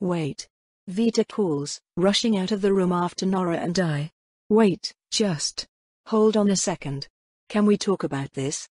Wait. Vita calls, rushing out of the room after Nora and I. Wait, just hold on a second. Can we talk about this?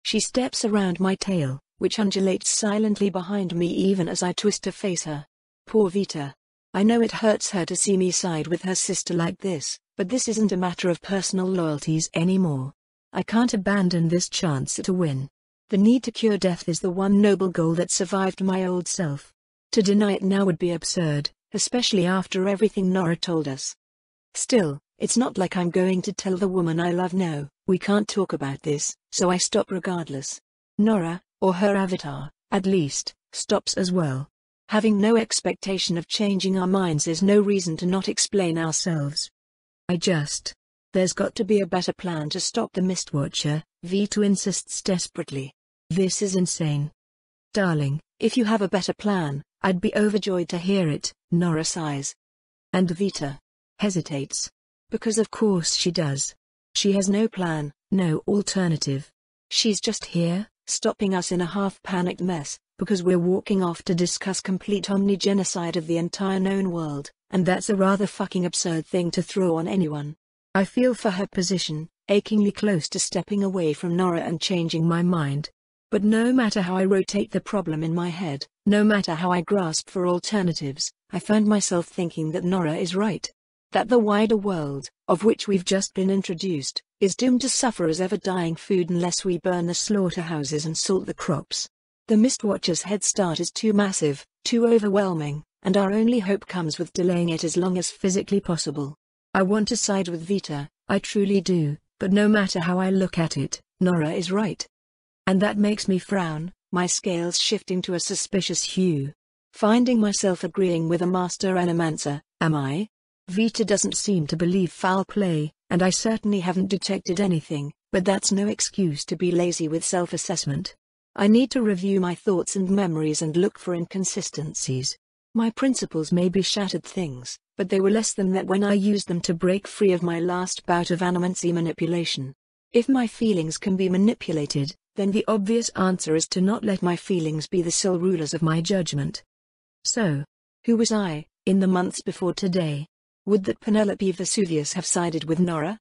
She steps around my tail, which undulates silently behind me even as I twist to face her. Poor Vita. I know it hurts her to see me side with her sister like this, but this isn't a matter of personal loyalties anymore. I can't abandon this chance to win. The need to cure death is the one noble goal that survived my old self. To deny it now would be absurd, especially after everything Nora told us. Still, it's not like I'm going to tell the woman I love no, we can't talk about this, so I stop regardless. Nora, or her avatar, at least, stops as well. Having no expectation of changing our minds is no reason to not explain ourselves. There's got to be a better plan to stop the Mistwatcher, Vita insists desperately. This is insane. Darling, if you have a better plan, I'd be overjoyed to hear it, Nora sighs. And Vita hesitates. Because of course she does. She has no plan, no alternative. She's just here, stopping us in a half-panicked mess, because we're walking off to discuss complete omni-genocide of the entire known world, and that's a rather fucking absurd thing to throw on anyone. I feel for her position, achingly close to stepping away from Nora and changing my mind. But no matter how I rotate the problem in my head, no matter how I grasp for alternatives, I find myself thinking that Nora is right. That the wider world, of which we've just been introduced, is doomed to suffer as ever-dying food unless we burn the slaughterhouses and salt the crops. The Mistwatcher's head start is too massive, too overwhelming, and our only hope comes with delaying it as long as physically possible. I want to side with Vita, I truly do, but no matter how I look at it, Nora is right. And that makes me frown, my scales shifting to a suspicious hue. Finding myself agreeing with a master animancer, am I? Vita doesn't seem to believe foul play, and I certainly haven't detected anything, but that's no excuse to be lazy with self-assessment. I need to review my thoughts and memories and look for inconsistencies. My principles may be shattered things, but they were less than that when I used them to break free of my last bout of animancy manipulation. If my feelings can be manipulated, then the obvious answer is to not let my feelings be the sole rulers of my judgment. So, who was I, in the months before today? Would that Penelope Vesuvius have sided with Nora?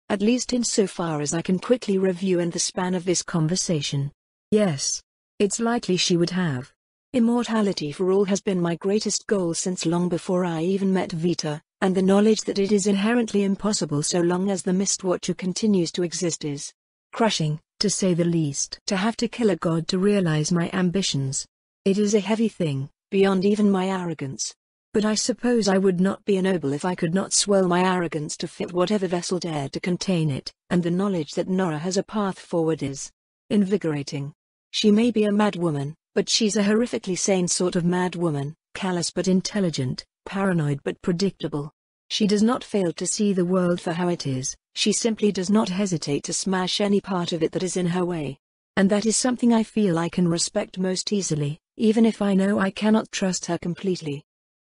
At least insofar as I can quickly review in the span of this conversation. Yes. It's likely she would have. Immortality for all has been my greatest goal since long before I even met Vita, and the knowledge that it is inherently impossible so long as the Mistwatcher continues to exist is crushing, to say the least. To have to kill a god to realize my ambitions. It is a heavy thing, beyond even my arrogance. But I suppose I would not be a noble if I could not swell my arrogance to fit whatever vessel dared to contain it, and the knowledge that Nora has a path forward is invigorating. She may be a mad woman, but she's a horrifically sane sort of mad woman, callous but intelligent, paranoid but predictable. She does not fail to see the world for how it is, she simply does not hesitate to smash any part of it that is in her way. And that is something I feel I can respect most easily, even if I know I cannot trust her completely.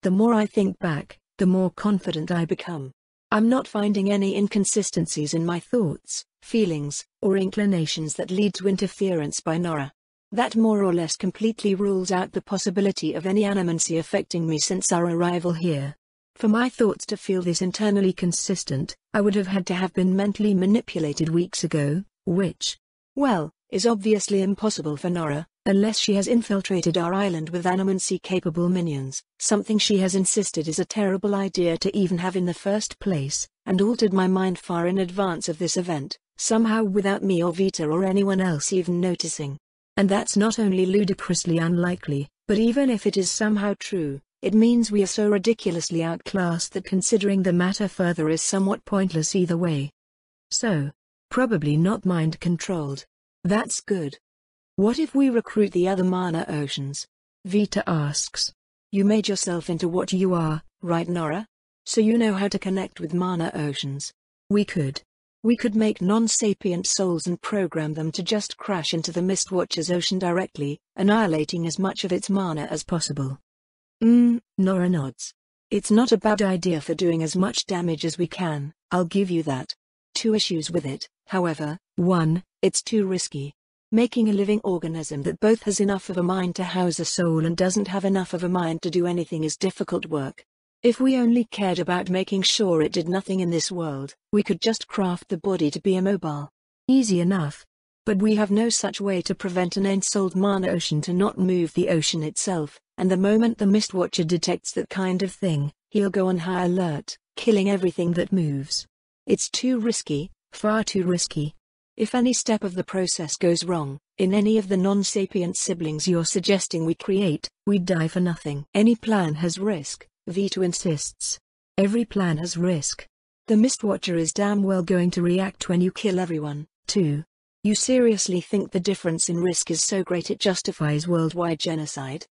The more I think back, the more confident I become. I'm not finding any inconsistencies in my thoughts, feelings, or inclinations that lead to interference by Nora. That more or less completely rules out the possibility of any animancy affecting me since our arrival here. For my thoughts to feel this internally consistent, I would have had to have been mentally manipulated weeks ago, which, well, is obviously impossible for Nora, unless she has infiltrated our island with animancy-capable minions, something she has insisted is a terrible idea to even have in the first place, and altered my mind far in advance of this event, somehow without me or Vita or anyone else even noticing. And that's not only ludicrously unlikely, but even if it is somehow true, it means we are so ridiculously outclassed that considering the matter further is somewhat pointless either way. So, probably not mind-controlled. That's good. What if we recruit the other mana oceans? Vita asks. You made yourself into what you are, right Nora? So you know how to connect with mana oceans. We could make non-sapient souls and program them to just crash into the Mistwatcher's ocean directly, annihilating as much of its mana as possible. Nora nods. It's not a bad idea for doing as much damage as we can, I'll give you that. Two issues with it, however. One, it's too risky. Making a living organism that both has enough of a mind to house a soul and doesn't have enough of a mind to do anything is difficult work. If we only cared about making sure it did nothing in this world, we could just craft the body to be immobile. Easy enough. But we have no such way to prevent an ensouled mana ocean to not move the ocean itself, and the moment the Mistwatcher detects that kind of thing, he'll go on high alert, killing everything that moves. It's too risky, far too risky. If any step of the process goes wrong, in any of the non-sapient siblings you're suggesting we create, we'd die for nothing. Any plan has risk, Vito insists. Every plan has risk. The Mistwatcher is damn well going to react when you kill everyone, too. You seriously think the difference in risk is so great it justifies worldwide genocide?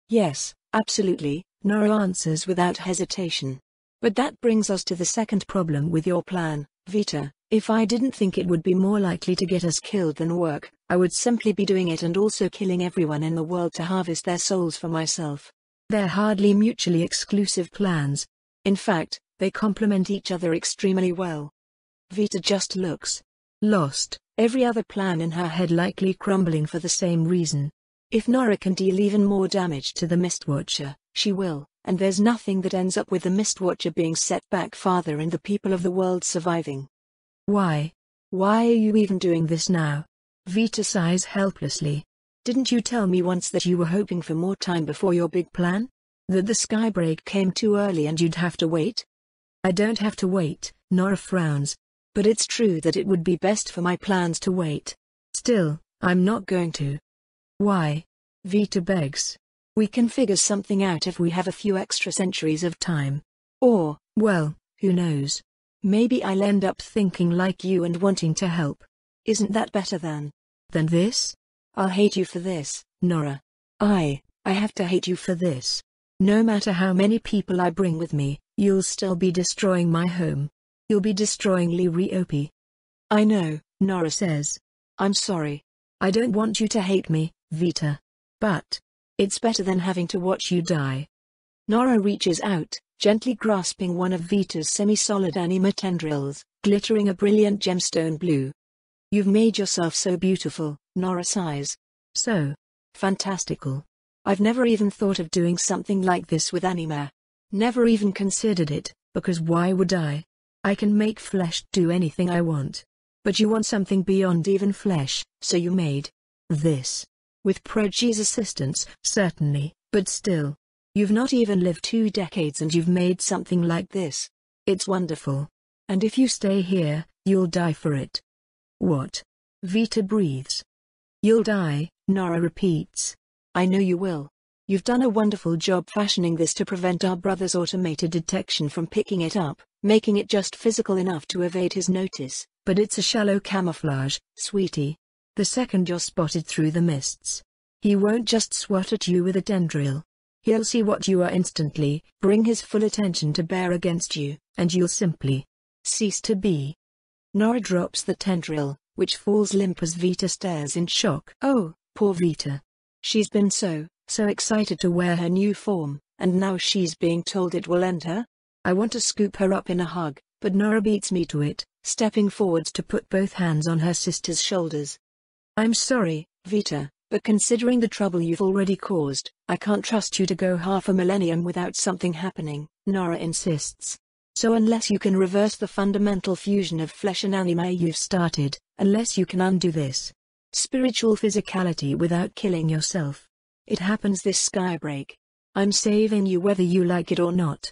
Yes, absolutely, Nora answers without hesitation. But that brings us to the second problem with your plan, Vita. If I didn't think it would be more likely to get us killed than work, I would simply be doing it and also killing everyone in the world to harvest their souls for myself. They're hardly mutually exclusive plans. In fact, they complement each other extremely well. Vita just looks lost, every other plan in her head likely crumbling for the same reason. If Nora can deal even more damage to the Mistwatcher, she will, and there's nothing that ends up with the Mistwatcher being set back farther and the people of the world surviving. Why? Why are you even doing this now? Vita sighs helplessly. Didn't you tell me once that you were hoping for more time before your big plan? That the skybreak came too early and you'd have to wait? I don't have to wait, Nora frowns. But it's true that it would be best for my plans to wait. Still, I'm not going to. Why? Vita begs. We can figure something out if we have a few extra centuries of time. Or, well, who knows? Maybe I'll end up thinking like you and wanting to help. Isn't that better than this? I'll hate you for this, Nora. I have to hate you for this. No matter how many people I bring with me, you'll still be destroying my home. You'll be destroying Liriopi. I know, Nora says. I'm sorry. I don't want you to hate me, Vita. But it's better than having to watch you die. Nora reaches out, gently grasping one of Vita's semi-solid anima tendrils, glittering a brilliant gemstone blue. You've made yourself so beautiful, Nora sighs. So fantastical. I've never even thought of doing something like this with anima. Never even considered it, because why would I? I can make flesh do anything I want. But you want something beyond even flesh, so you made this. With Progy's assistance, certainly, but still. You've not even lived 2 decades and you've made something like this. It's wonderful. And if you stay here, you'll die for it. What? Vita breathes. You'll die, Nora repeats. I know you will. You've done a wonderful job fashioning this to prevent our brother's automated detection from picking it up, making it just physical enough to evade his notice, but it's a shallow camouflage, sweetie. The second you're spotted through the mists, he won't just swat at you with a tendril. He'll see what you are instantly, bring his full attention to bear against you, and you'll simply cease to be. Nora drops the tendril, which falls limp as Vita stares in shock. Oh, poor Vita. She's been so excited to wear her new form, and now she's being told it will end her? I want to scoop her up in a hug, but Nora beats me to it, stepping forwards to put both hands on her sister's shoulders. I'm sorry, Vita, but considering the trouble you've already caused, I can't trust you to go half a millennium without something happening, Nora insists. So unless you can reverse the fundamental fusion of flesh and anima you've started, unless you can undo this spiritual physicality without killing yourself, it happens this skybreak. I'm saving you whether you like it or not.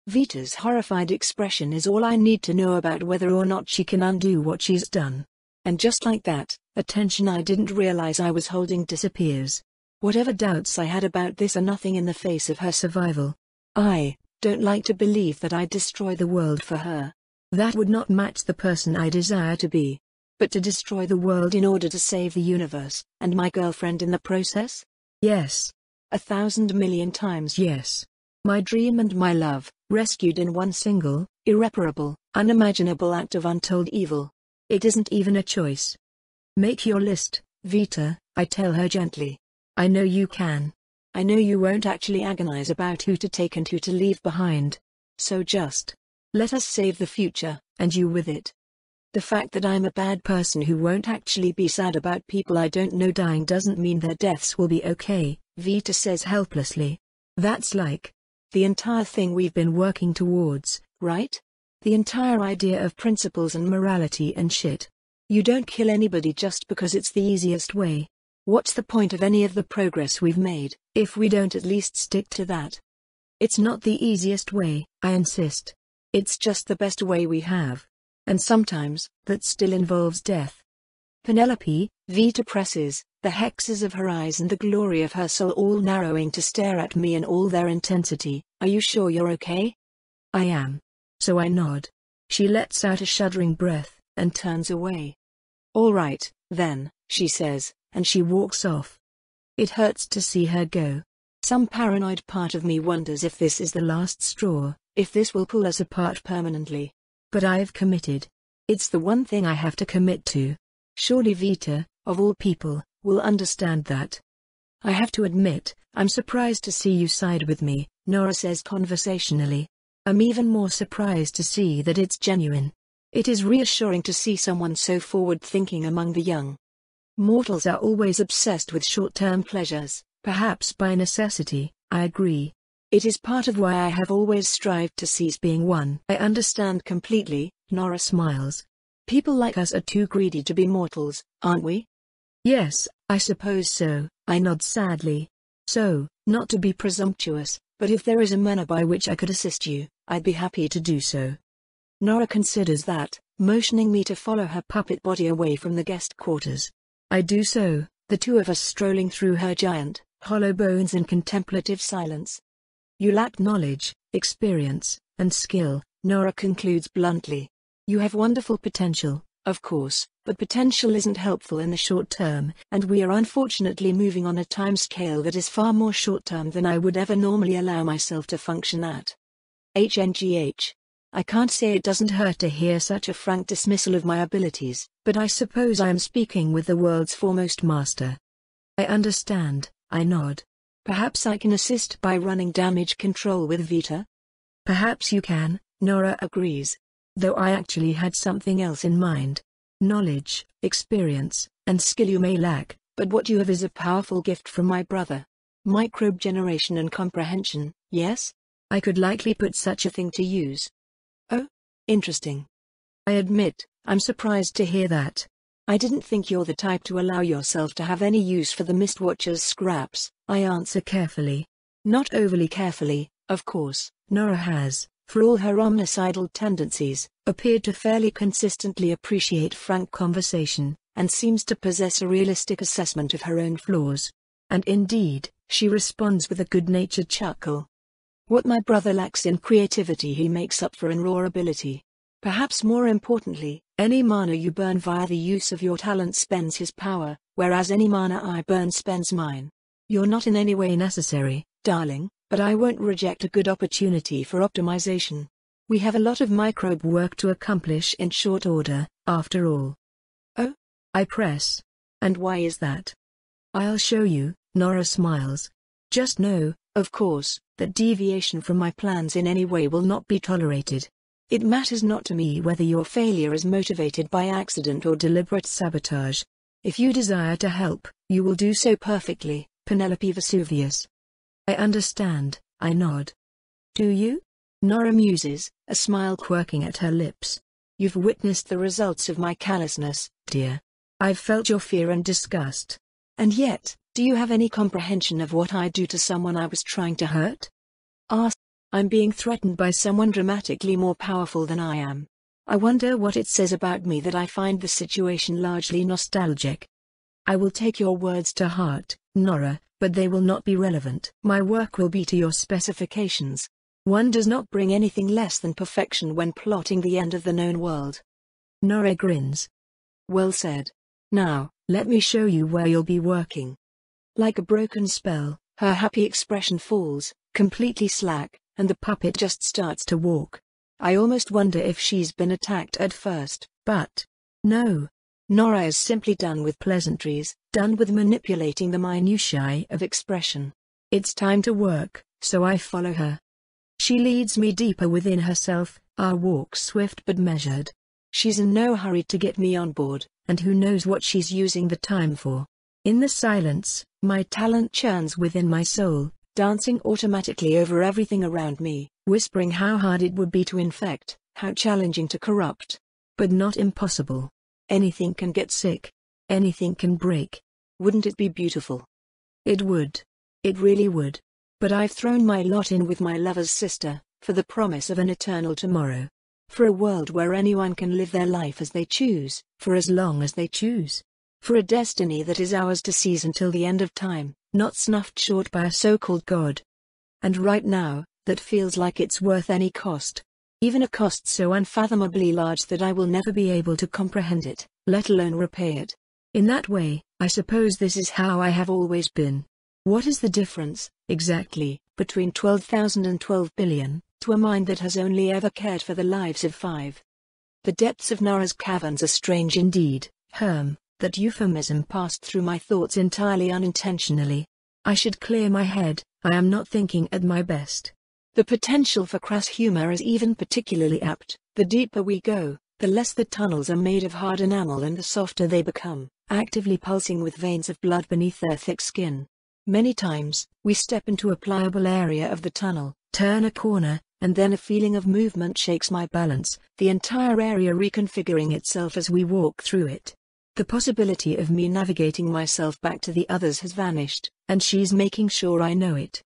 Vita's horrified expression is all I need to know about whether or not she can undo what she's done. And just like that, a tension I didn't realize I was holding disappears. Whatever doubts I had about this are nothing in the face of her survival. I don't like to believe that I'd destroy the world for her. That would not match the person I desire to be. But to destroy the world in order to save the universe, and my girlfriend in the process? Yes. 1,000 million times yes. My dream and my love, rescued in one single, irreparable, unimaginable act of untold evil. It isn't even a choice. Make your list, Vita, I tell her gently. I know you can. I know you won't actually agonize about who to take and who to leave behind. So just let us save the future, and you with it. The fact that I'm a bad person who won't actually be sad about people I don't know dying doesn't mean their deaths will be okay, Vita says helplessly. That's like the entire thing we've been working towards, right? The entire idea of principles and morality and shit. You don't kill anybody just because it's the easiest way. What's the point of any of the progress we've made, if we don't at least stick to that? It's not the easiest way, I insist. It's just the best way we have. And sometimes, that still involves death. Penelope, Vita presses, the hexes of her eyes and the glory of her soul all narrowing to stare at me in all their intensity. Are you sure you're okay? I am. So I nod. She lets out a shuddering breath, and turns away. All right, then, she says, and she walks off. It hurts to see her go. Some paranoid part of me wonders if this is the last straw, if this will pull us apart permanently. But I've committed. It's the one thing I have to commit to. Surely Vita, of all people, will understand that. I have to admit, I'm surprised to see you side with me, Nora says conversationally. I'm even more surprised to see that it's genuine. It is reassuring to see someone so forward-thinking among the young. Mortals are always obsessed with short-term pleasures, perhaps by necessity, I agree. It is part of why I have always strived to cease being one. I understand completely, Nora smiles. People like us are too greedy to be mortals, aren't we? Yes, I suppose so, I nod sadly. So, not to be presumptuous, but if there is a manner by which I could assist you, I'd be happy to do so. Nora considers that, motioning me to follow her puppet body away from the guest quarters. I do so, the two of us strolling through her giant, hollow bones in contemplative silence. You lack knowledge, experience, and skill, Nora concludes bluntly. You have wonderful potential, of course, but potential isn't helpful in the short term, and we are unfortunately moving on a time scale that is far more short term than I would ever normally allow myself to function at. HNGH. I can't say it doesn't hurt to hear such a frank dismissal of my abilities, but I suppose I am speaking with the world's foremost master. I understand, I nod. Perhaps I can assist by running damage control with Vita? Perhaps you can, Nora agrees. Though I actually had something else in mind. Knowledge, experience, and skill you may lack, but what you have is a powerful gift from my brother. Microbe generation and comprehension, yes? I could likely put such a thing to use. Oh? Interesting. I admit, I'm surprised to hear that. I didn't think you're the type to allow yourself to have any use for the Mistwatcher's scraps, I answer carefully. Not overly carefully, of course. Nora has, for all her omnicidal tendencies, appeared to fairly consistently appreciate frank conversation, and seems to possess a realistic assessment of her own flaws. And indeed, she responds with a good-natured chuckle. What my brother lacks in creativity he makes up for in raw ability. Perhaps more importantly, any mana you burn via the use of your talent spends his power, whereas any mana I burn spends mine. You're not in any way necessary, darling, but I won't reject a good opportunity for optimization. We have a lot of microbe work to accomplish in short order, after all. Oh? I press. And why is that? I'll show you, Nora smiles. Just know, of course, that deviation from my plans in any way will not be tolerated. It matters not to me whether your failure is motivated by accident or deliberate sabotage. If you desire to help, you will do so perfectly, Penelope Vesuvius. I understand, I nod. Do you? Nora muses, a smile quirking at her lips. You've witnessed the results of my callousness, dear. I've felt your fear and disgust. And yet, do you have any comprehension of what I'd do to someone I was trying to hurt? I'm being threatened by someone dramatically more powerful than I am. I wonder what it says about me that I find the situation largely nostalgic. I will take your words to heart, Nora, but they will not be relevant. My work will be to your specifications. One does not bring anything less than perfection when plotting the end of the known world. Nora grins. Well said. Now, let me show you where you'll be working. Like a broken spell, her happy expression falls, completely slack, and the puppet just starts to walk. I almost wonder if she's been attacked at first, but no. Nora is simply done with pleasantries, done with manipulating the minutiae of expression. It's time to work, so I follow her. She leads me deeper within herself, our walk swift but measured. She's in no hurry to get me on board, and who knows what she's using the time for. In the silence, my talent churns within my soul, dancing automatically over everything around me, whispering how hard it would be to infect, how challenging to corrupt. But not impossible. Anything can get sick. Anything can break. Wouldn't it be beautiful? It would. It really would. But I've thrown my lot in with my lover's sister, for the promise of an eternal tomorrow. For a world where anyone can live their life as they choose, for as long as they choose. For a destiny that is ours to seize until the end of time, not snuffed short by a so-called God. And right now, that feels like it's worth any cost. Even a cost so unfathomably large that I will never be able to comprehend it, let alone repay it. In that way, I suppose this is how I have always been. What is the difference, exactly, between 12,000 and 12 billion, to a mind that has only ever cared for the lives of 5? The depths of Nora's caverns are strange indeed, that euphemism passed through my thoughts entirely unintentionally. I should clear my head, I am not thinking at my best. The potential for crass humor is even particularly apt. The deeper we go, the less the tunnels are made of hard enamel and the softer they become, actively pulsing with veins of blood beneath their thick skin. Many times, we step into a pliable area of the tunnel, turn a corner, and then a feeling of movement shakes my balance, the entire area reconfiguring itself as we walk through it. The possibility of me navigating myself back to the others has vanished, and she's making sure I know it.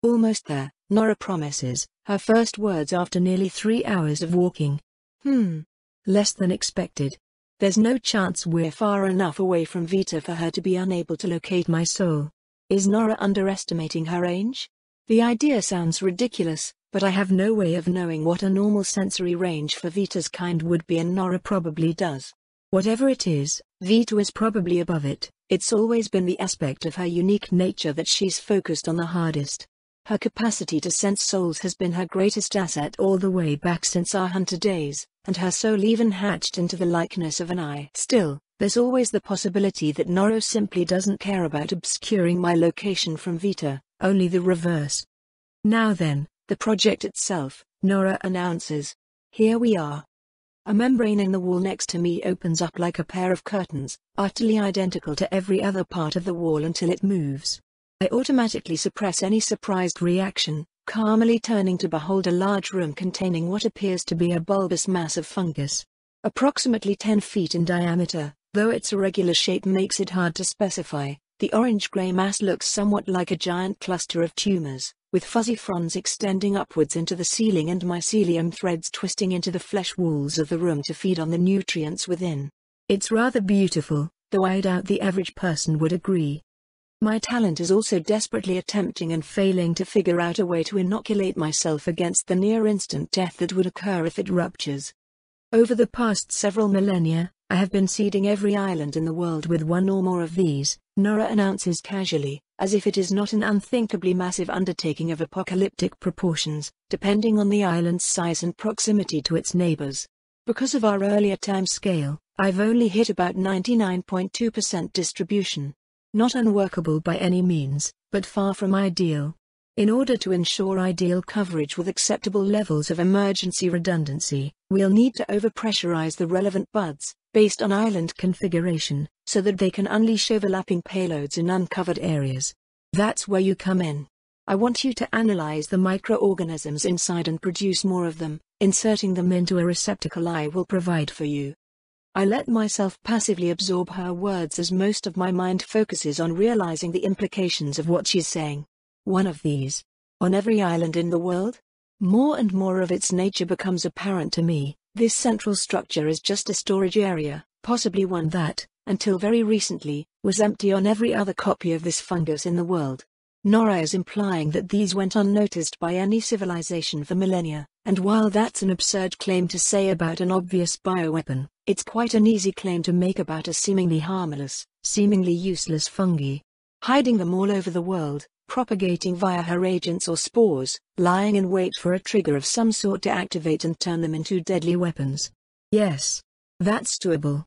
Almost there, Nora promises, her first words after nearly 3 hours of walking. Less than expected. There's no chance we're far enough away from Vita for her to be unable to locate my soul. Is Nora underestimating her range? The idea sounds ridiculous, but I have no way of knowing what a normal sensory range for Vita's kind would be, and Nora probably does. Whatever it is, Vita is probably above it. It's always been the aspect of her unique nature that she's focused on the hardest. Her capacity to sense souls has been her greatest asset all the way back since our hunter days, and her soul even hatched into the likeness of an eye. Still, there's always the possibility that Nora simply doesn't care about obscuring my location from Vita, only the reverse. Now then, the project itself, Nora announces. Here we are. A membrane in the wall next to me opens up like a pair of curtains, utterly identical to every other part of the wall until it moves. I automatically suppress any surprised reaction, calmly turning to behold a large room containing what appears to be a bulbous mass of fungus. Approximately 10 feet in diameter, though its irregular shape makes it hard to specify, the orange-grey mass looks somewhat like a giant cluster of tumors, with fuzzy fronds extending upwards into the ceiling and mycelium threads twisting into the flesh walls of the room to feed on the nutrients within. It's rather beautiful, though I doubt the average person would agree. My talent is also desperately attempting and failing to figure out a way to inoculate myself against the near-instant death that would occur if it ruptures. Over the past several millennia, I have been seeding every island in the world with one or more of these, Nora announces casually, as if it is not an unthinkably massive undertaking of apocalyptic proportions, depending on the island's size and proximity to its neighbors. Because of our earlier time scale, I've only hit about 99.2% distribution. Not unworkable by any means, but far from ideal. In order to ensure ideal coverage with acceptable levels of emergency redundancy, we'll need to overpressurize the relevant buds, based on island configuration, so that they can unleash overlapping payloads in uncovered areas. That's where you come in. I want you to analyze the microorganisms inside and produce more of them, inserting them into a receptacle I will provide for you. I let myself passively absorb her words as most of my mind focuses on realizing the implications of what she's saying. One of these. On every island in the world? More and more of its nature becomes apparent to me. This central structure is just a storage area, possibly one that, until very recently, was empty on every other copy of this fungus in the world. Nora is implying that these went unnoticed by any civilization for millennia, and while that's an absurd claim to say about an obvious bioweapon, it's quite an easy claim to make about a seemingly harmless, seemingly useless fungi. Hiding them all over the world, propagating via her agents or spores, lying in wait for a trigger of some sort to activate and turn them into deadly weapons. Yes. That's doable.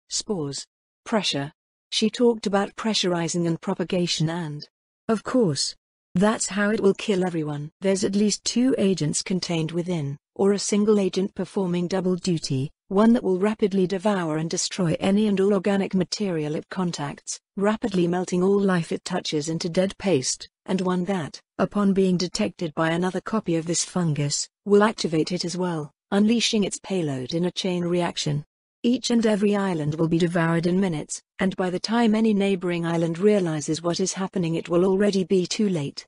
Spores. Pressure. She talked about pressurizing and propagation and, of course, that's how it will kill everyone. There's at least 2 agents contained within, or a single agent performing double duty, One that will rapidly devour and destroy any and all organic material it contacts, rapidly melting all life it touches into dead paste, and one that, upon being detected by another copy of this fungus, will activate it as well, unleashing its payload in a chain reaction. Each and every island will be devoured in minutes, and by the time any neighboring island realizes what is happening it will already be too late.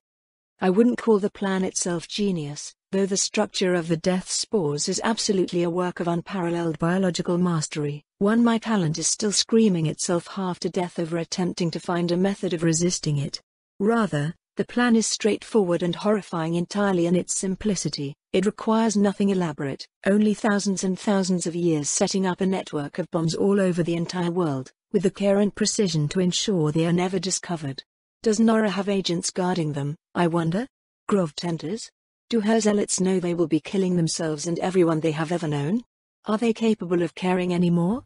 I wouldn't call the plan itself genius, though the structure of the death spores is absolutely a work of unparalleled biological mastery. My talent is still screaming itself half to death over attempting to find a method of resisting it. Rather, the plan is straightforward and horrifying entirely in its simplicity. It requires nothing elaborate, only thousands and thousands of years setting up a network of bombs all over the entire world, with the care and precision to ensure they are never discovered. Does Nora have agents guarding them, I wonder? Grove tenters? Do her zealots know they will be killing themselves and everyone they have ever known? Are they capable of caring any more?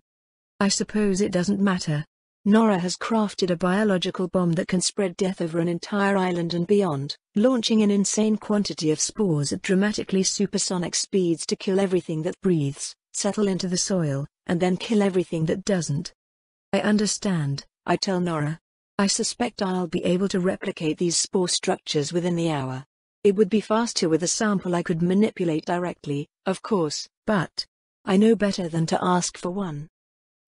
I suppose it doesn't matter. Nora has crafted a biological bomb that can spread death over an entire island and beyond, launching an insane quantity of spores at dramatically supersonic speeds to kill everything that breathes, settle into the soil, and then kill everything that doesn't. I understand, I tell Nora. I suspect I'll be able to replicate these spore structures within the hour. It would be faster with a sample I could manipulate directly, of course, but I know better than to ask for one.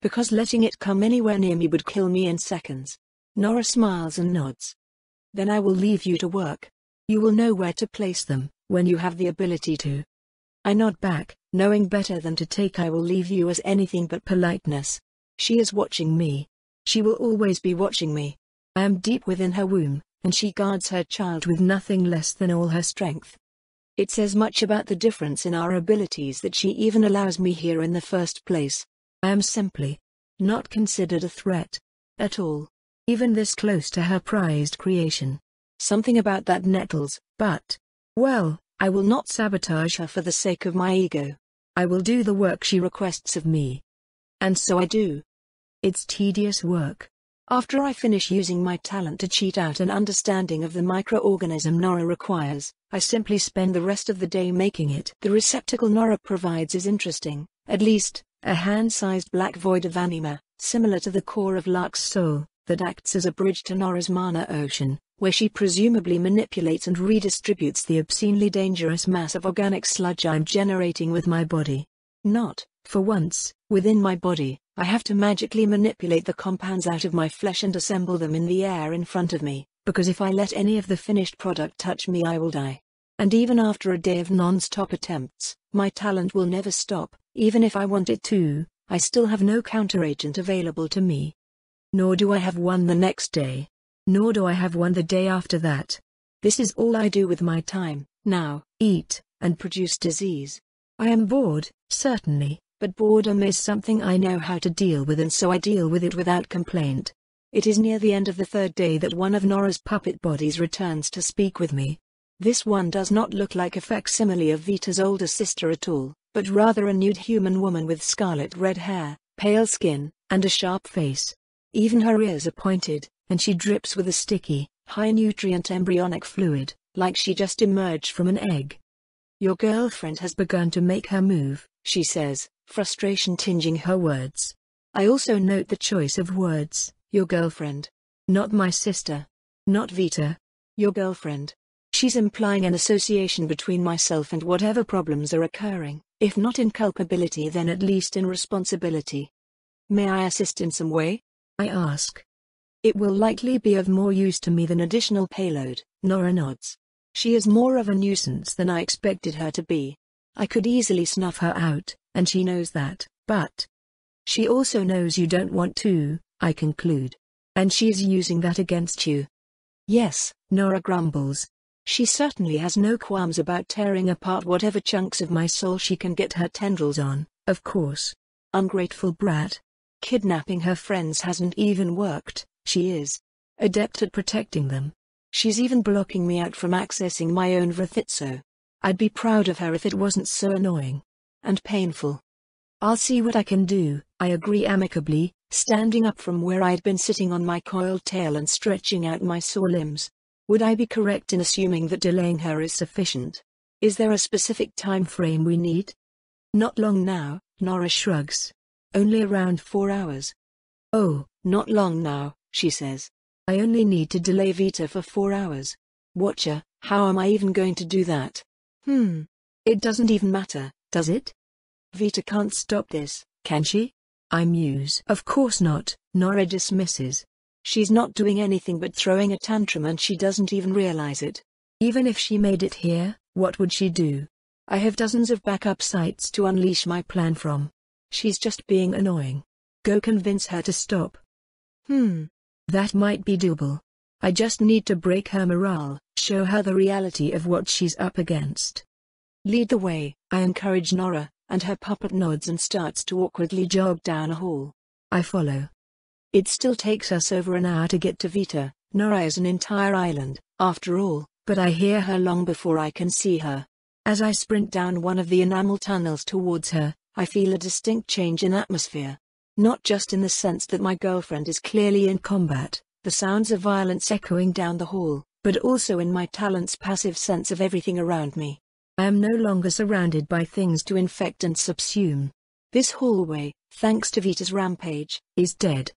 Because letting it come anywhere near me would kill me in seconds. Nora smiles and nods. Then I will leave you to work. You will know where to place them, when you have the ability to. I nod back, knowing better than to take I will leave you as anything but politeness. She is watching me. She will always be watching me. I am deep within her womb, and she guards her child with nothing less than all her strength. It says much about the difference in our abilities that she even allows me here in the first place. I am simply not considered a threat at all, even this close to her prized creation. Something about that nettles, but, well, I will not sabotage her for the sake of my ego. I will do the work she requests of me. And so I do. It's tedious work. After I finish using my talent to cheat out an understanding of the microorganism Nora requires, I simply spend the rest of the day making it. The receptacle Nora provides is interesting, at least, a hand-sized black void of anima, similar to the core of Lark's soul, that acts as a bridge to Nora's mana ocean, where she presumably manipulates and redistributes the obscenely dangerous mass of organic sludge I'm generating with my body. Not, for once, within my body. I have to magically manipulate the compounds out of my flesh and assemble them in the air in front of me, because if I let any of the finished product touch me I will die. And even after a day of non-stop attempts, my talent will never stop. Even if I want it to, I still have no counteragent available to me. Nor do I have one the next day. Nor do I have one the day after that. This is all I do with my time, now, eat, and produce disease. I am bored, certainly. But boredom is something I know how to deal with, and so I deal with it without complaint. It is near the end of the third day that one of Nora's puppet bodies returns to speak with me. This one does not look like a facsimile of Vita's older sister at all, but rather a nude human woman with scarlet red hair, pale skin, and a sharp face. Even her ears are pointed, and she drips with a sticky, high-nutrient embryonic fluid, like she just emerged from an egg. Your girlfriend has begun to make her move, she says, frustration tinging her words. I also note the choice of words, your girlfriend. Not my sister. Not Vita. Your girlfriend. She's implying an association between myself and whatever problems are occurring, if not in culpability then at least in responsibility. May I assist in some way? I ask. It will likely be of more use to me than additional payload, Nora nods. She is more of a nuisance than I expected her to be. I could easily snuff her out, and she knows that, but she also knows you don't want to, I conclude. And she's using that against you. Yes, Nora grumbles. She certainly has no qualms about tearing apart whatever chunks of my soul she can get her tendrils on, of course. Ungrateful brat. Kidnapping her friends hasn't even worked, she is adept at protecting them. She's even blocking me out from accessing my own Vrithitso. I'd be proud of her if it wasn't so annoying and painful. I'll see what I can do, I agree amicably, standing up from where I'd been sitting on my coiled tail and stretching out my sore limbs. Would I be correct in assuming that delaying her is sufficient? Is there a specific time frame we need? Not long now, Nora shrugs. Only around 4 hours. Oh, not long now, she says. I only need to delay Vita for 4 hours. Watcher, how am I even going to do that? It doesn't even matter, does it? Vita can't stop this, can she? I muse. Of course not, Nora dismisses. She's not doing anything but throwing a tantrum and she doesn't even realize it. Even if she made it here, what would she do? I have dozens of backup sites to unleash my plan from. She's just being annoying. Go convince her to stop. That might be doable. I just need to break her morale, show her the reality of what she's up against. Lead the way, I encourage Nora, and her puppet nods and starts to awkwardly jog down a hall. I follow. It still takes us over an hour to get to Vita. Nora is an entire island, after all, but I hear her long before I can see her. As I sprint down one of the enamel tunnels towards her, I feel a distinct change in atmosphere. Not just in the sense that my girlfriend is clearly in combat, the sounds of violence echoing down the hall, but also in my talent's passive sense of everything around me. I am no longer surrounded by things to infect and subsume. This hallway, thanks to Vita's rampage, is dead.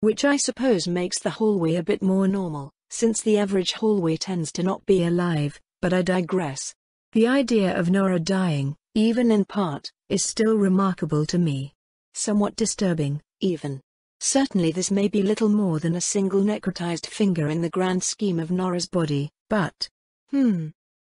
Which I suppose makes the hallway a bit more normal, since the average hallway tends to not be alive, but I digress. The idea of Nora dying, even in part, is still remarkable to me. Somewhat disturbing, even. Certainly this may be little more than a single necrotized finger in the grand scheme of Nora's body, but...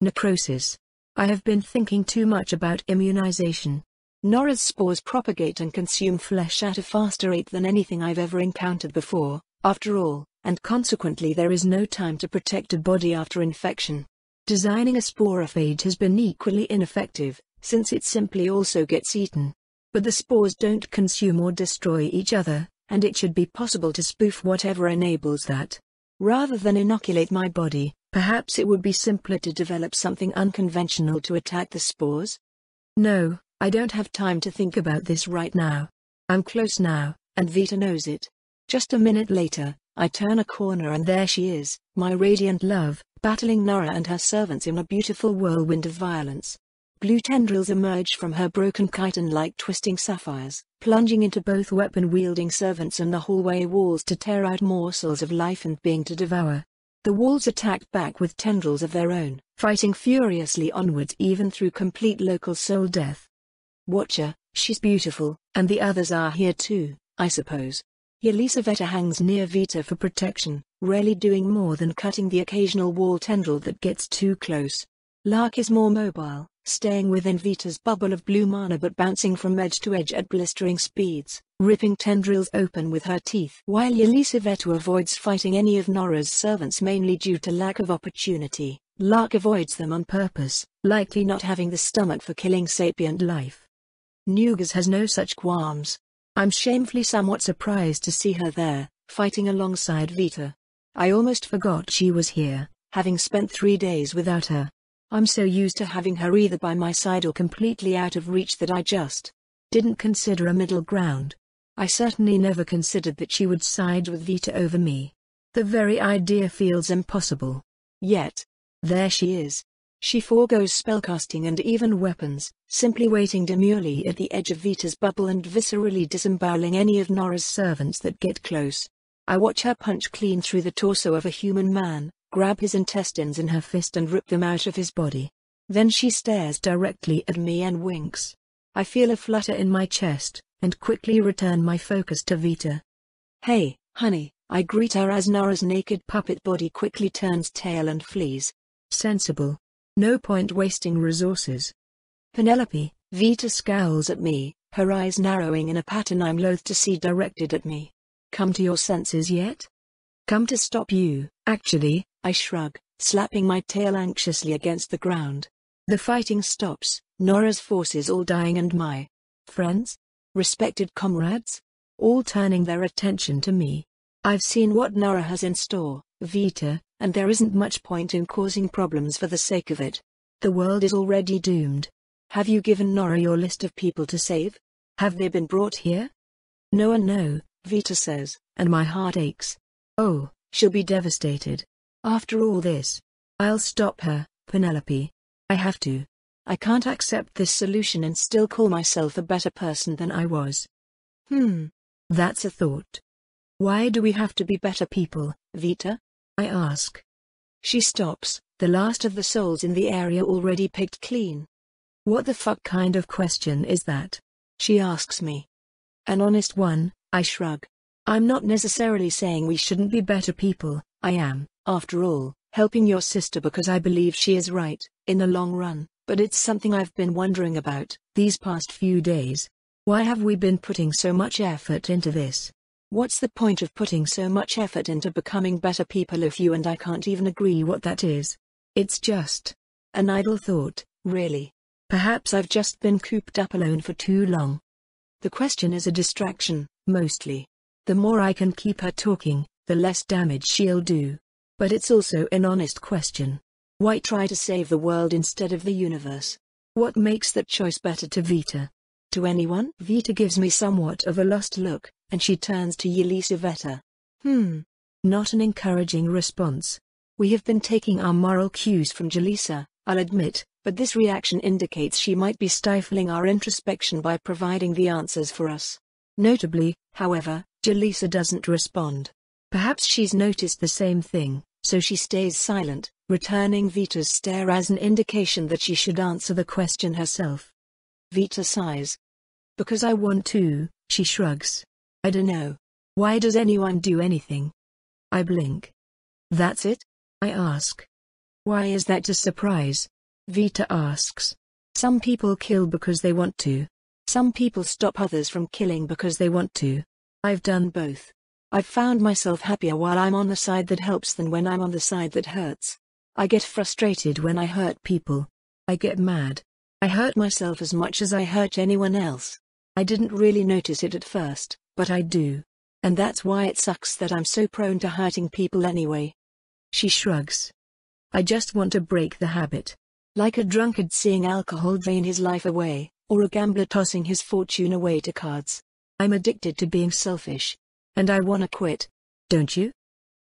necrosis. I have been thinking too much about immunization. Nora's spores propagate and consume flesh at a faster rate than anything I've ever encountered before, after all, and consequently there is no time to protect a body after infection. Designing a sporophage has been equally ineffective, since it simply also gets eaten. But the spores don't consume or destroy each other, and it should be possible to spoof whatever enables that. Rather than inoculate my body, perhaps it would be simpler to develop something unconventional to attack the spores? No, I don't have time to think about this right now. I'm close now, and Vita knows it. Just a minute later, I turn a corner and there she is, my radiant love, battling Nora and her servants in a beautiful whirlwind of violence. Blue tendrils emerge from her broken chitin like twisting sapphires, plunging into both weapon-wielding servants and the hallway walls to tear out morsels of life and being to devour. The walls attacked back with tendrils of their own, fighting furiously onwards even through complete local soul death. Watcher, she's beautiful, and the others are here too, I suppose. Yelisaveta hangs near Vita for protection, rarely doing more than cutting the occasional wall tendril that gets too close. Lark is more mobile, staying within Vita's bubble of blue mana but bouncing from edge to edge at blistering speeds, ripping tendrils open with her teeth. While Yelisaveta avoids fighting any of Nora's servants mainly due to lack of opportunity, Lark avoids them on purpose, likely not having the stomach for killing sapient life. Nugas has no such qualms. I'm shamefully somewhat surprised to see her there, fighting alongside Vita. I almost forgot she was here, having spent 3 days without her. I'm so used to having her either by my side or completely out of reach that I just didn't consider a middle ground. I certainly never considered that she would side with Vita over me. The very idea feels impossible. Yet, there she is. She forgoes spellcasting and even weapons, simply waiting demurely at the edge of Vita's bubble and viscerally disemboweling any of Nora's servants that get close. I watch her punch clean through the torso of a human man, grab his intestines in her fist and rip them out of his body. Then she stares directly at me and winks. I feel a flutter in my chest, and quickly return my focus to Vita. Hey, honey, I greet her as Nora's naked puppet body quickly turns tail and flees. Sensible. No point wasting resources. Penelope, Vita scowls at me, her eyes narrowing in a pattern I'm loath to see directed at me. Come to your senses yet? Come to stop you, actually, I shrug, slapping my tail anxiously against the ground. The fighting stops, Nora's forces all dying and my friends? Respected comrades? All turning their attention to me. I've seen what Nora has in store, Vita, and there isn't much point in causing problems for the sake of it. The world is already doomed. Have you given Nora your list of people to save? Have they been brought here? No, Vita says, and my heart aches. Oh, she'll be devastated. After all this. I'll stop her, Penelope. I have to. I can't accept this solution and still call myself a better person than I was. That's a thought. Why do we have to be better people, Vita? I ask. She stops, the last of the souls in the area already picked clean. What the fuck kind of question is that? She asks me. An honest one, I shrug. I'm not necessarily saying we shouldn't be better people. I am, after all, helping your sister because I believe she is right, in the long run, but it's something I've been wondering about these past few days. Why have we been putting so much effort into this? What's the point of putting so much effort into becoming better people if you and I can't even agree what that is? It's just an idle thought, really. Perhaps I've just been cooped up alone for too long. The question is a distraction, mostly. The more I can keep her talking, the less damage she'll do. But it's also an honest question. Why try to save the world instead of the universe? What makes that choice better to Vita? To anyone? Vita gives me somewhat of a lost look, and she turns to Yelisaveta. Not an encouraging response. We have been taking our moral cues from Jelisa, I'll admit, but this reaction indicates she might be stifling our introspection by providing the answers for us. Notably, however, Jelisa doesn't respond. Perhaps she's noticed the same thing, so she stays silent, returning Vita's stare as an indication that she should answer the question herself. Vita sighs. Because I want to, she shrugs. I dunno. Why does anyone do anything? I blink. That's it? I ask. Why is that a surprise? Vita asks. Some people kill because they want to. Some people stop others from killing because they want to. I've done both. I've found myself happier while I'm on the side that helps than when I'm on the side that hurts. I get frustrated when I hurt people. I get mad. I hurt myself as much as I hurt anyone else. I didn't really notice it at first, but I do. And that's why it sucks that I'm so prone to hurting people anyway. She shrugs. I just want to break the habit. Like a drunkard seeing alcohol drain his life away, or a gambler tossing his fortune away to cards. I'm addicted to being selfish. And I wanna quit. Don't you?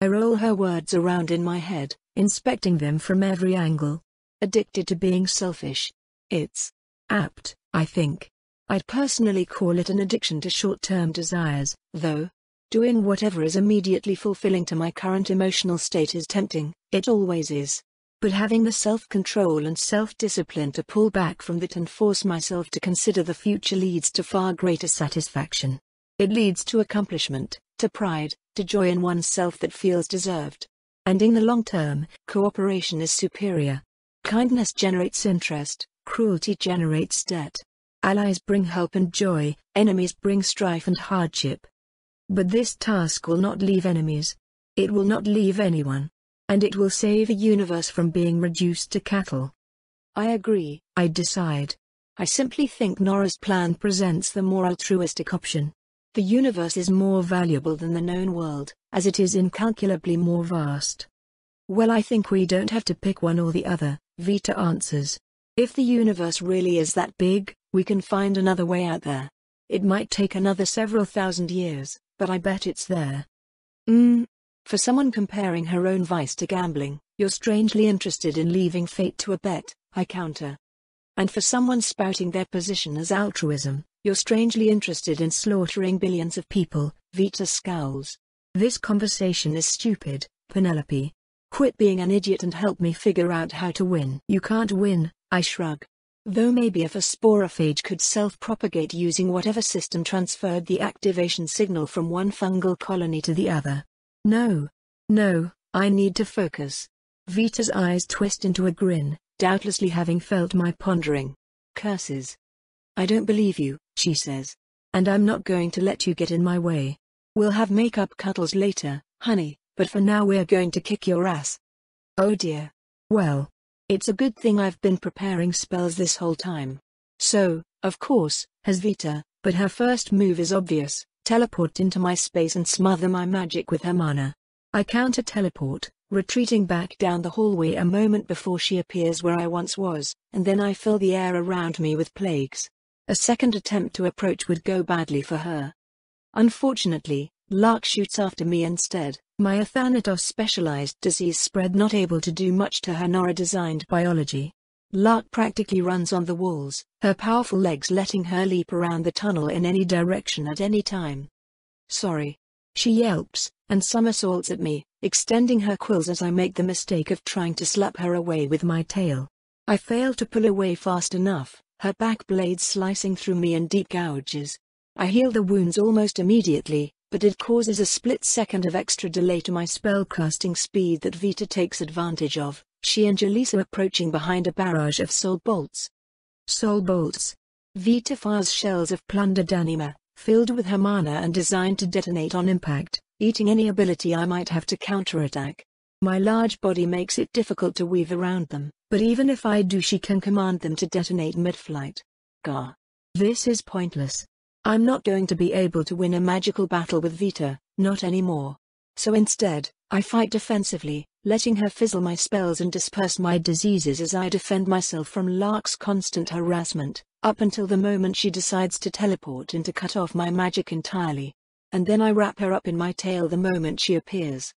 I roll her words around in my head, inspecting them from every angle. Addicted to being selfish. It's apt, I think. I'd personally call it an addiction to short-term desires, though. Doing whatever is immediately fulfilling to my current emotional state is tempting, it always is. But having the self-control and self-discipline to pull back from that and force myself to consider the future leads to far greater satisfaction. It leads to accomplishment, to pride, to joy in oneself that feels deserved. And in the long term, cooperation is superior. Kindness generates interest, cruelty generates debt. Allies bring help and joy, enemies bring strife and hardship. But this task will not leave enemies. It will not leave anyone. And it will save a universe from being reduced to cattle. I agree, I decide. I simply think Nora's plan presents the more altruistic option. The universe is more valuable than the known world, as it is incalculably more vast. Well, I think we don't have to pick one or the other, Vita answers. If the universe really is that big, we can find another way out there. It might take another several thousand years, but I bet it's there. For someone comparing her own vice to gambling, you're strangely interested in leaving fate to a bet, I counter. And for someone spouting their position as altruism, you're strangely interested in slaughtering billions of people, Vita scowls. This conversation is stupid, Penelope. Quit being an idiot and help me figure out how to win. You can't win, I shrug. Though maybe if a sporophage could self-propagate using whatever system transferred the activation signal from one fungal colony to the other. No, I need to focus. Vita's eyes twist into a grin, doubtlessly having felt my pondering. Curses. I don't believe you, she says. And I'm not going to let you get in my way. We'll have make-up cuddles later, honey, but for now we're going to kick your ass. Oh dear. Well, it's a good thing I've been preparing spells this whole time. So, of course, has Vita, but her first move is obvious, teleport into my space and smother my magic with her mana. I counter-teleport, retreating back down the hallway a moment before she appears where I once was, and then I fill the air around me with plagues. A second attempt to approach would go badly for her. Unfortunately, Lark shoots after me instead, my Athanatos specialized disease spread not able to do much to her Nora-designed biology. Lark practically runs on the walls, her powerful legs letting her leap around the tunnel in any direction at any time. Sorry. She yelps, and somersaults at me, extending her quills as I make the mistake of trying to slap her away with my tail. I fail to pull away fast enough, her back blades slicing through me in deep gouges. I heal the wounds almost immediately, but it causes a split second of extra delay to my spellcasting speed that Vita takes advantage of, she and Jaleesa approaching behind a barrage of soul bolts. Soul bolts. Vita fires shells of plundered anima, filled with her mana and designed to detonate on impact, eating any ability I might have to counterattack. My large body makes it difficult to weave around them, but even if I do, she can command them to detonate mid-flight. Gah. This is pointless. I'm not going to be able to win a magical battle with Vita, not anymore. So instead, I fight defensively, letting her fizzle my spells and disperse my diseases as I defend myself from Lark's constant harassment, up until the moment she decides to teleport and to cut off my magic entirely. And then I wrap her up in my tail the moment she appears.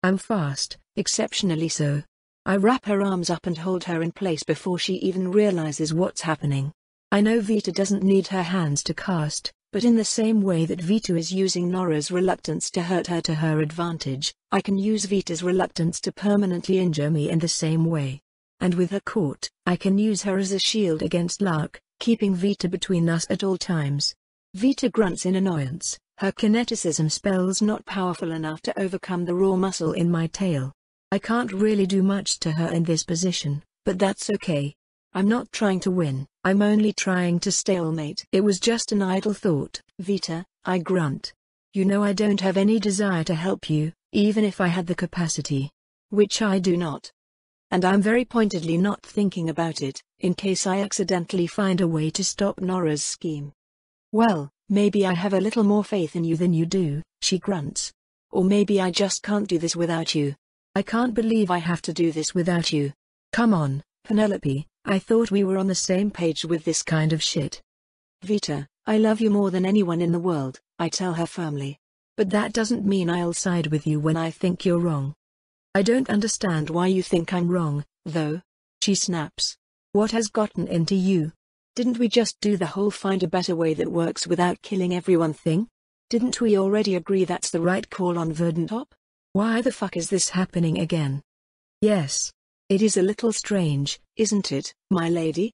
I'm fast, exceptionally so. I wrap her arms up and hold her in place before she even realizes what's happening. I know Vita doesn't need her hands to cast, but in the same way that Vita is using Nora's reluctance to hurt her to her advantage, I can use Vita's reluctance to permanently injure me in the same way. And with her caught, I can use her as a shield against Lark, keeping Vita between us at all times. Vita grunts in annoyance, her kineticism spells not powerful enough to overcome the raw muscle in my tail. I can't really do much to her in this position, but that's okay. I'm not trying to win, I'm only trying to stalemate. It was just an idle thought, Vita, I grunt. You know I don't have any desire to help you, even if I had the capacity. Which I do not. And I'm very pointedly not thinking about it, in case I accidentally find a way to stop Nora's scheme. Well, maybe I have a little more faith in you than you do, she grunts. Or maybe I just can't do this without you. I can't believe I have to do this without you. Come on, Penelope, I thought we were on the same page with this kind of shit. Vita, I love you more than anyone in the world, I tell her firmly. But that doesn't mean I'll side with you when I think you're wrong. I don't understand why you think I'm wrong, though. She snaps. What has gotten into you? Didn't we just do the whole find a better way that works without killing everyone thing? Didn't we already agree that's the right call on Verdantop? Why the fuck is this happening again? Yes. It is a little strange, isn't it, my lady?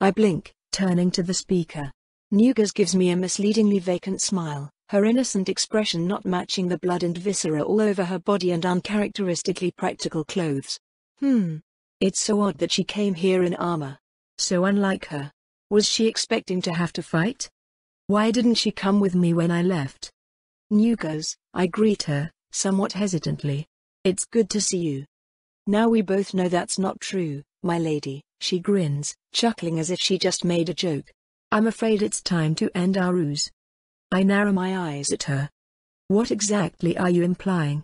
I blink, turning to the speaker. Nugas gives me a misleadingly vacant smile, her innocent expression not matching the blood and viscera all over her body and uncharacteristically practical clothes. It's so odd that she came here in armor. So unlike her. Was she expecting to have to fight? Why didn't she come with me when I left? Nugas, I greet her, somewhat hesitantly. It's good to see you. Now we both know that's not true, my lady, she grins, chuckling as if she just made a joke. I'm afraid it's time to end our ruse. I narrow my eyes at her. What exactly are you implying?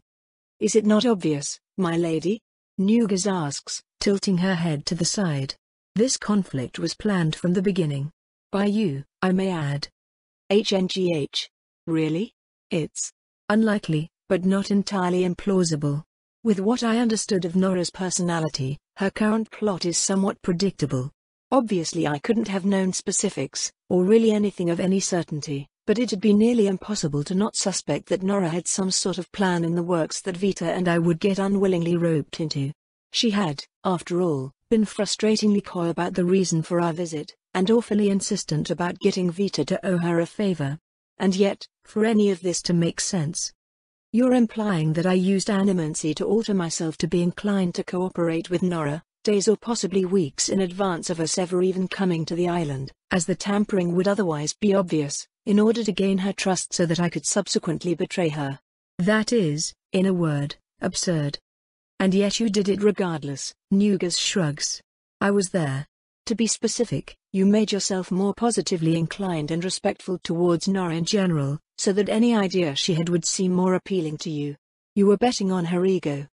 Is it not obvious, my lady? Nugas asks, tilting her head to the side. This conflict was planned from the beginning. By you, I may add. HNGH. Really? It's unlikely, but not entirely implausible. With what I understood of Nora's personality, her current plot is somewhat predictable. Obviously I couldn't have known specifics, or really anything of any certainty, but it'd be nearly impossible to not suspect that Nora had some sort of plan in the works that Vita and I would get unwillingly roped into. She had, after all, been frustratingly coy about the reason for our visit, and awfully insistent about getting Vita to owe her a favor. And yet, for any of this to make sense, you're implying that I used animancy to alter myself to be inclined to cooperate with Nora, days or possibly weeks in advance of us ever even coming to the island, as the tampering would otherwise be obvious, in order to gain her trust so that I could subsequently betray her. That is, in a word, absurd. And yet you did it regardless, Nugas shrugs. I was there. To be specific, you made yourself more positively inclined and respectful towards Nora in general, so that any idea she had would seem more appealing to you. You were betting on her ego.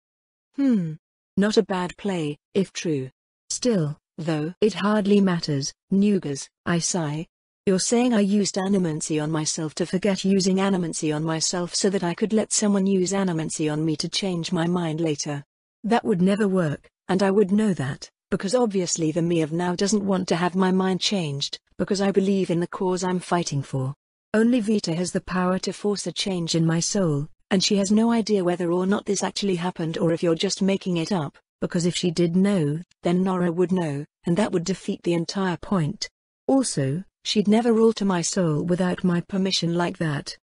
Not a bad play, if true. Still, though, it hardly matters, Nugas, I sigh. You're saying I used animancy on myself to forget using animancy on myself so that I could let someone use animancy on me to change my mind later. That would never work, and I would know that, Because obviously the me of now doesn't want to have my mind changed, because I believe in the cause I'm fighting for. Only Vita has the power to force a change in my soul, and she has no idea whether or not this actually happened or if you're just making it up, because if she did know, then Nora would know, and that would defeat the entire point. Also, she'd never alter my soul without my permission like that.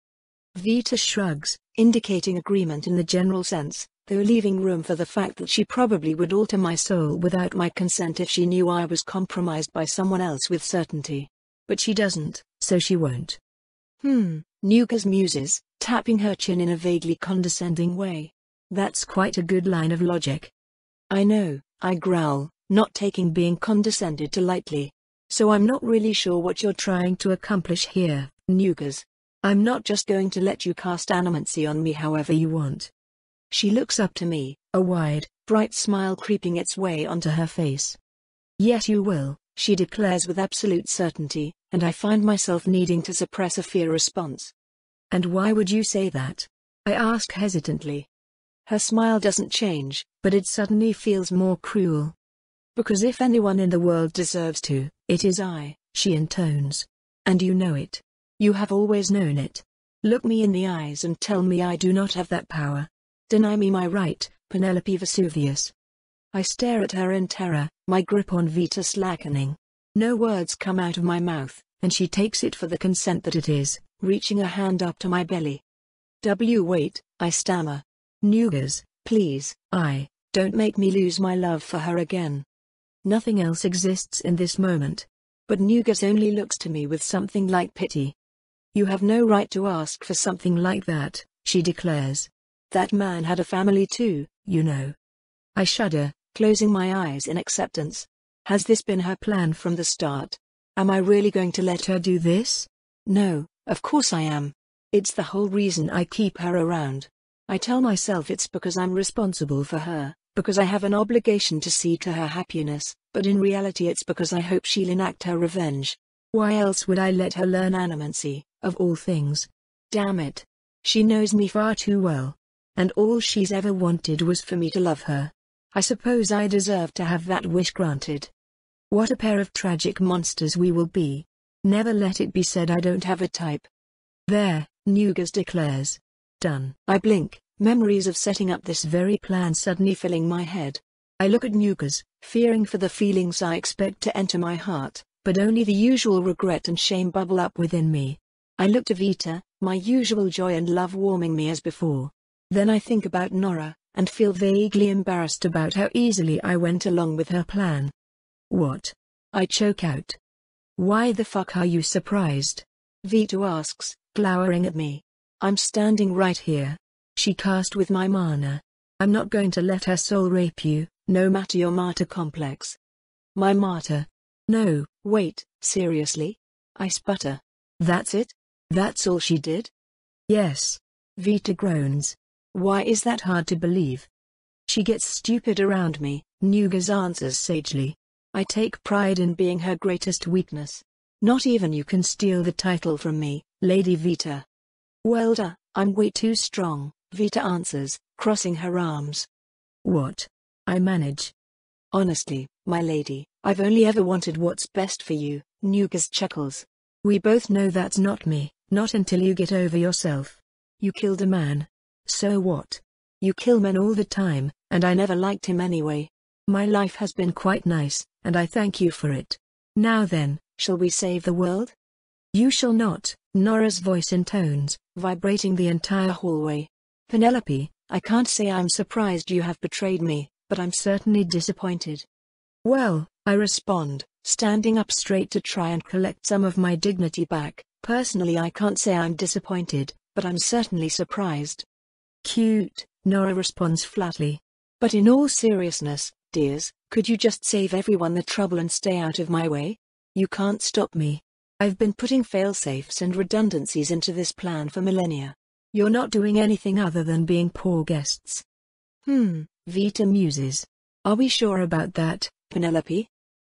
Vita shrugs, indicating agreement in the general sense, though leaving room for the fact that she probably would alter my soul without my consent if she knew I was compromised by someone else with certainty. But she doesn't, so she won't. Nukas muses, tapping her chin in a vaguely condescending way. That's quite a good line of logic. I know, I growl, not taking being condescended to lightly. So I'm not really sure what you're trying to accomplish here, Nukas. I'm not just going to let you cast animancy on me however you want. She looks up to me, a wide, bright smile creeping its way onto her face. Yes you will, she declares with absolute certainty, and I find myself needing to suppress a fear response. And why would you say that? I ask hesitantly. Her smile doesn't change, but it suddenly feels more cruel. Because if anyone in the world deserves to, it is I, she intones. And you know it. You have always known it. Look me in the eyes and tell me I do not have that power. Deny me my right, Penelope Vesuvius. I stare at her in terror, my grip on Vita slackening. No words come out of my mouth, and she takes it for the consent that it is, reaching a hand up to my belly. Wait, I stammer. Nugas, please, don't make me lose my love for her again. Nothing else exists in this moment. But Nugas only looks to me with something like pity. You have no right to ask for something like that, she declares. That man had a family too, you know. I shudder, closing my eyes in acceptance. Has this been her plan from the start? Am I really going to let her do this? No, of course I am. It's the whole reason I keep her around. I tell myself it's because I'm responsible for her, because I have an obligation to see to her happiness, but in reality it's because I hope she'll enact her revenge. Why else would I let her learn animancy, of all things? Damn it. She knows me far too well. And all she's ever wanted was for me to love her. I suppose I deserve to have that wish granted. What a pair of tragic monsters we will be. Never let it be said I don't have a type. There, Nugas declares. Done. I blink, memories of setting up this very plan suddenly filling my head. I look at Nugas, fearing for the feelings I expect to enter my heart, but only the usual regret and shame bubble up within me. I look to Vita, my usual joy and love warming me as before. Then I think about Nora, and feel vaguely embarrassed about how easily I went along with her plan. What? I choke out. Why the fuck are you surprised? Vita asks, glowering at me. I'm standing right here. She cast with my mana. I'm not going to let her soul rape you, no matter your martyr complex. My martyr? No, wait, seriously? I sputter. That's it? That's all she did? Yes. Vita groans. Why is that hard to believe? She gets stupid around me, Nugas answers sagely. I take pride in being her greatest weakness. Not even you can steal the title from me, Lady Vita. Well, I'm way too strong, Vita answers, crossing her arms. What? I manage. Honestly, my lady, I've only ever wanted what's best for you, Nugas chuckles. We both know that's not me, not until you get over yourself. You killed a man. So what? You kill men all the time, and I never liked him anyway. My life has been quite nice, and I thank you for it. Now then, shall we save the world? You shall not, Nora's voice intones, vibrating the entire hallway. Penelope, I can't say I'm surprised you have betrayed me, but I'm certainly disappointed. Well, I respond, standing up straight to try and collect some of my dignity back. Personally I can't say I'm disappointed, but I'm certainly surprised. Cute, Nora responds flatly. But in all seriousness, dears, could you just save everyone the trouble and stay out of my way? You can't stop me. I've been putting failsafes and redundancies into this plan for millennia. You're not doing anything other than being poor guests. Vita muses. Are we sure about that, Penelope?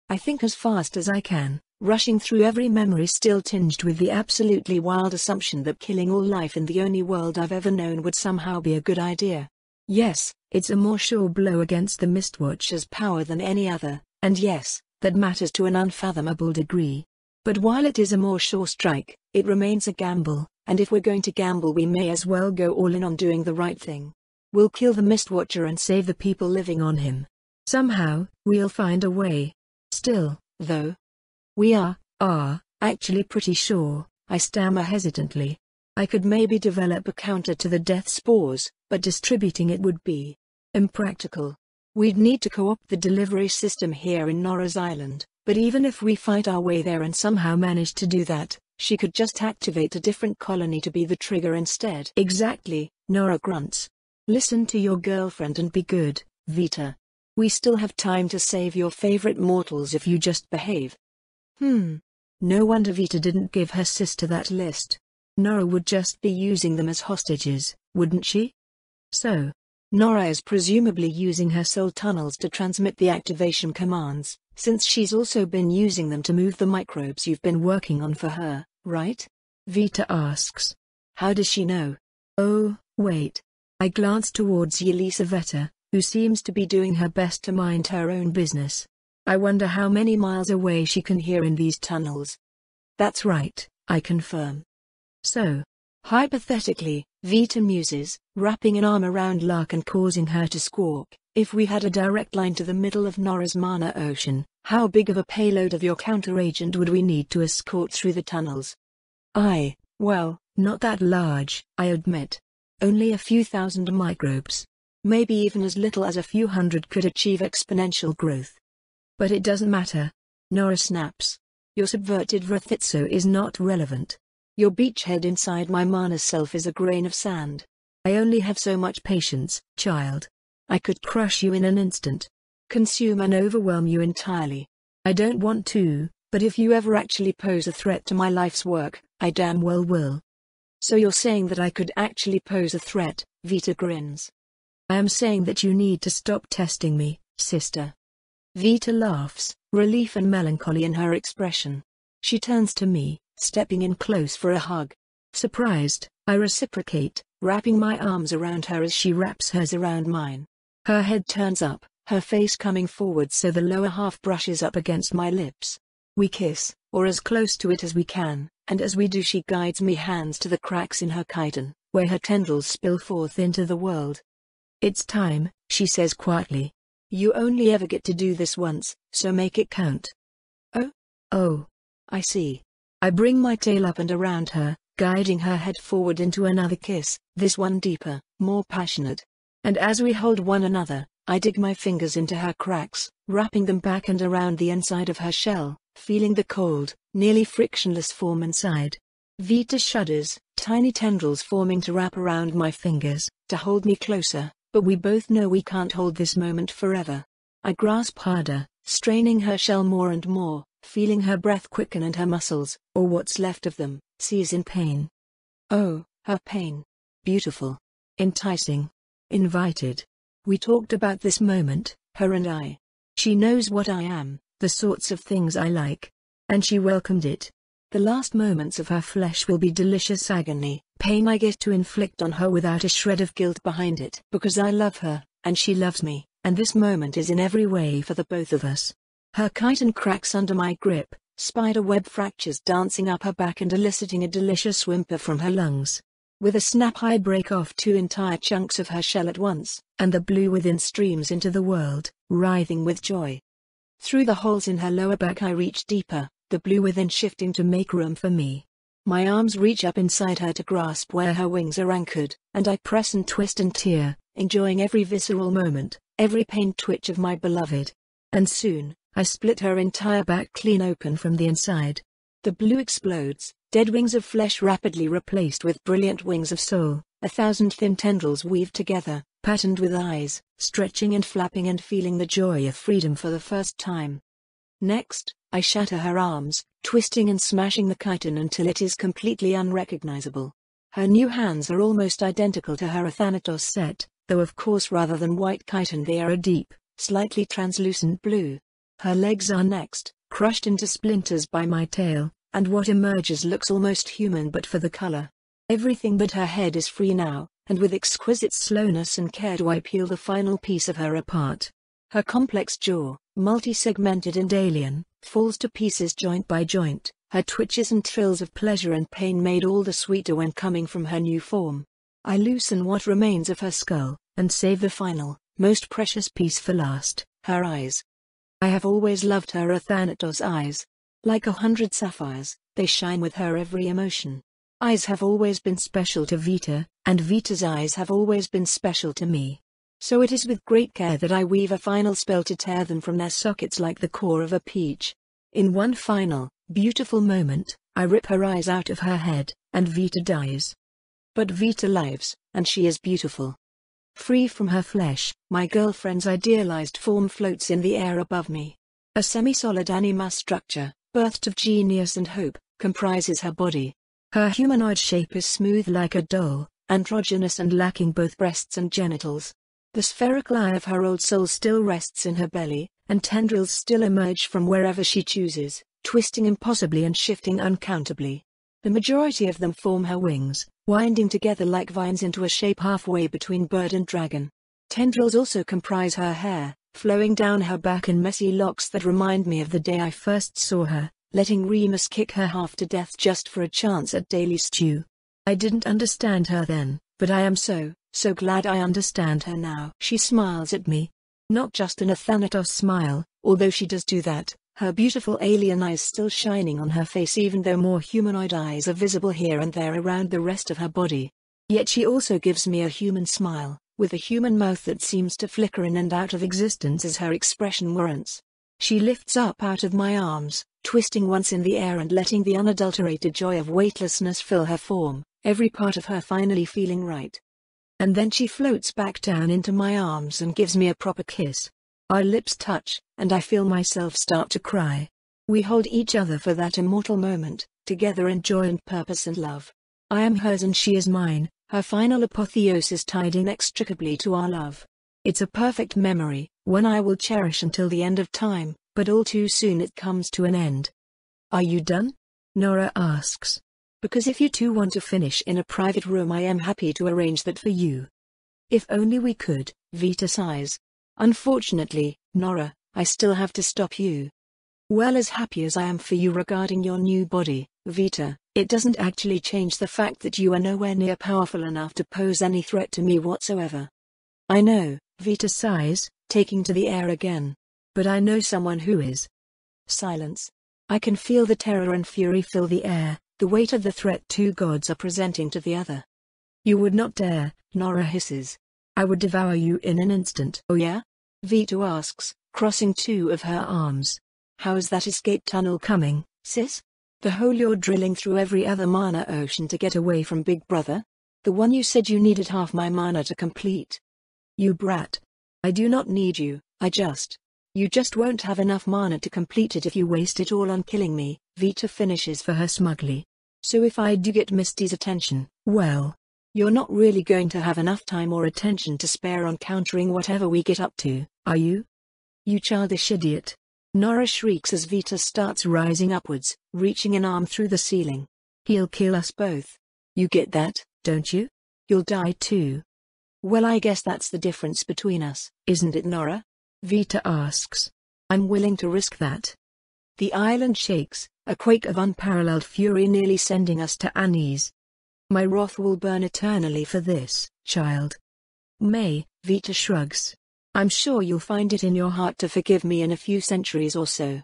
I think as fast as I can, rushing through every memory still tinged with the absolutely wild assumption that killing all life in the only world I've ever known would somehow be a good idea. Yes, it's a more sure blow against the Mistwatcher's power than any other, And yes, that matters to an unfathomable degree. But while it is a more sure strike, it remains a gamble, and if we're going to gamble we may as well go all in on doing the right thing. We'll kill the Mistwatcher and save the people living on him. Somehow, we'll find a way. Still, though, we are actually pretty sure, I stammer hesitantly. I could maybe develop a counter to the death spores, but distributing it would be impractical. We'd need to co-opt the delivery system here in Nora's island, but even if we fight our way there and somehow manage to do that, she could just activate a different colony to be the trigger instead. Exactly, Nora grunts. Listen to your girlfriend and be good, Vita. We still have time to save your favorite mortals if you just behave. No wonder Vita didn't give her sister that list. Nora would just be using them as hostages, wouldn't she? So, Nora is presumably using her soul tunnels to transmit the activation commands, since she's also been using them to move the microbes you've been working on for her, right? Vita asks. How does she know? Oh, wait. I glance towards Yelisaveta, who seems to be doing her best to mind her own business. I wonder how many miles away she can hear in these tunnels. That's right, I confirm. So, hypothetically, Vita muses, wrapping an arm around Lark and causing her to squawk, if we had a direct line to the middle of Nora's mana ocean, how big of a payload of your counter-agent would we need to escort through the tunnels? Well, not that large, I admit. Only a few thousand microbes. Maybe even as little as a few hundred could achieve exponential growth. But it doesn't matter. Nora snaps. Your subverted Vrathitso is not relevant. Your beachhead inside my mana self is a grain of sand. I only have so much patience, child. I could crush you in an instant. Consume and overwhelm you entirely. I don't want to, but if you ever actually pose a threat to my life's work, I damn well will. So you're saying that I could actually pose a threat, Vita grins. I am saying that you need to stop testing me, sister. Vita laughs, relief and melancholy in her expression. She turns to me, stepping in close for a hug. Surprised, I reciprocate, wrapping my arms around her as she wraps hers around mine. Her head turns up, her face coming forward so the lower half brushes up against my lips. We kiss, or as close to it as we can, and as we do she guides me hands to the cracks in her chitin, where her tendrils spill forth into the world. It's time, she says quietly. You only ever get to do this once, so make it count. Oh, I see. I bring my tail up and around her, guiding her head forward into another kiss, this one deeper, more passionate. And as we hold one another, I dig my fingers into her cracks, wrapping them back and around the inside of her shell, feeling the cold, nearly frictionless form inside. Vita shudders, tiny tendrils forming to wrap around my fingers, to hold me closer, but we both know we can't hold this moment forever. I grasp harder, straining her shell more and more, feeling her breath quicken and her muscles, or what's left of them, seize in pain. Oh, her pain. Beautiful. Enticing. Invited. We talked about this moment, her and I. She knows what I am, the sorts of things I like. And she welcomed it. The last moments of her flesh will be delicious agony, pain I get to inflict on her without a shred of guilt behind it. Because I love her, and she loves me, and this moment is in every way for the both of us. Her chitin cracks under my grip, spiderweb fractures dancing up her back and eliciting a delicious whimper from her lungs. With a snap I break off 2 entire chunks of her shell at once, and the blue within streams into the world, writhing with joy. Through the holes in her lower back I reach deeper, the blue within shifting to make room for me. My arms reach up inside her to grasp where her wings are anchored, and I press and twist and tear, enjoying every visceral moment, every pain twitch of my beloved. And soon, I split her entire back clean open from the inside. The blue explodes, dead wings of flesh rapidly replaced with brilliant wings of soul, 1,000 thin tendrils weave together, patterned with eyes, stretching and flapping and feeling the joy of freedom for the first time. Next, I shatter her arms, twisting and smashing the chitin until it is completely unrecognizable. Her new hands are almost identical to her Athanatos set, though of course rather than white chitin they are a deep, slightly translucent blue. Her legs are next, crushed into splinters by my tail, and what emerges looks almost human but for the color. Everything but her head is free now, and with exquisite slowness and care do I peel the final piece of her apart. Her complex jaw, multi-segmented and alien, falls to pieces joint by joint. Her twitches and thrills of pleasure and pain made all the sweeter when coming from her new form. I loosen what remains of her skull, and save the final, most precious piece for last, her eyes. I have always loved her Athanatos eyes. Like 100 sapphires, they shine with her every emotion. Eyes have always been special to Vita, and Vita's eyes have always been special to me. So it is with great care that I weave a final spell to tear them from their sockets like the core of a peach. In one final, beautiful moment, I rip her eyes out of her head, and Vita dies. But Vita lives, and she is beautiful. Free from her flesh, my girlfriend's idealized form floats in the air above me. A semi-solid anima structure, birthed of genius and hope, comprises her body. Her humanoid shape is smooth like a doll, androgynous and lacking both breasts and genitals. The spherical eye of her old soul still rests in her belly, and tendrils still emerge from wherever she chooses, twisting impossibly and shifting uncountably. The majority of them form her wings, winding together like vines into a shape halfway between bird and dragon. Tendrils also comprise her hair, flowing down her back in messy locks that remind me of the day I first saw her, letting Remus kick her half to death just for a chance at daily stew. I didn't understand her then, but I am so glad I understand her now. She smiles at me. Not just an Athanatos smile, although she does do that, her beautiful alien eyes still shining on her face even though more humanoid eyes are visible here and there around the rest of her body. Yet she also gives me a human smile, with a human mouth that seems to flicker in and out of existence as her expression warrants. She lifts up out of my arms, twisting once in the air and letting the unadulterated joy of weightlessness fill her form, every part of her finally feeling right. And then she floats back down into my arms and gives me a proper kiss. Our lips touch, and I feel myself start to cry. We hold each other for that immortal moment, together in joy and purpose and love. I am hers and she is mine, her final apotheosis tied inextricably to our love. It's a perfect memory, one I will cherish until the end of time, but all too soon it comes to an end. Are you done? Nora asks. Because if you two want to finish in a private room I am happy to arrange that for you. If only we could, Vita sighs. Unfortunately, Nora, I still have to stop you. Well, as happy as I am for you regarding your new body, Vita, it doesn't actually change the fact that you are nowhere near powerful enough to pose any threat to me whatsoever. I know, Vita sighs, taking to the air again. But I know someone who is. Silence. I can feel the terror and fury fill the air, the weight of the threat two gods are presenting to the other. You would not dare, Nora hisses. I would devour you in an instant. Oh yeah? Vita asks, crossing two of her arms. How's that escape tunnel coming, sis? The hole you're drilling through every other mana ocean to get away from Big Brother? The one you said you needed half my mana to complete? You brat. I do not need you, You just won't have enough mana to complete it if you waste it all on killing me, Vita finishes for her smugly. So if I do get Misty's attention, well, you're not really going to have enough time or attention to spare on countering whatever we get up to, are you? You childish idiot. Nora shrieks as Vita starts rising upwards, reaching an arm through the ceiling. He'll kill us both. You get that, don't you? You'll die too. Well, I guess that's the difference between us, isn't it, Nora? Vita asks. I'm willing to risk that. The island shakes, a quake of unparalleled fury nearly sending us to our knees. My wrath will burn eternally for this, child. May, Vita shrugs. I'm sure you'll find it in your heart to forgive me in a few centuries or so.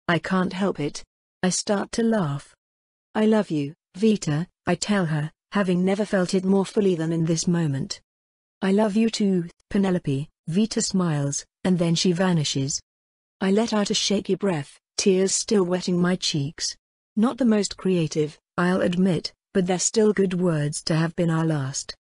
I can't help it. I start to laugh. I love you, Vita, I tell her, having never felt it more fully than in this moment. I love you too, Penelope, Vita smiles, and then she vanishes. I let out a shaky breath, tears still wetting my cheeks. Not the most creative, I'll admit, but they're still good words to have been our last.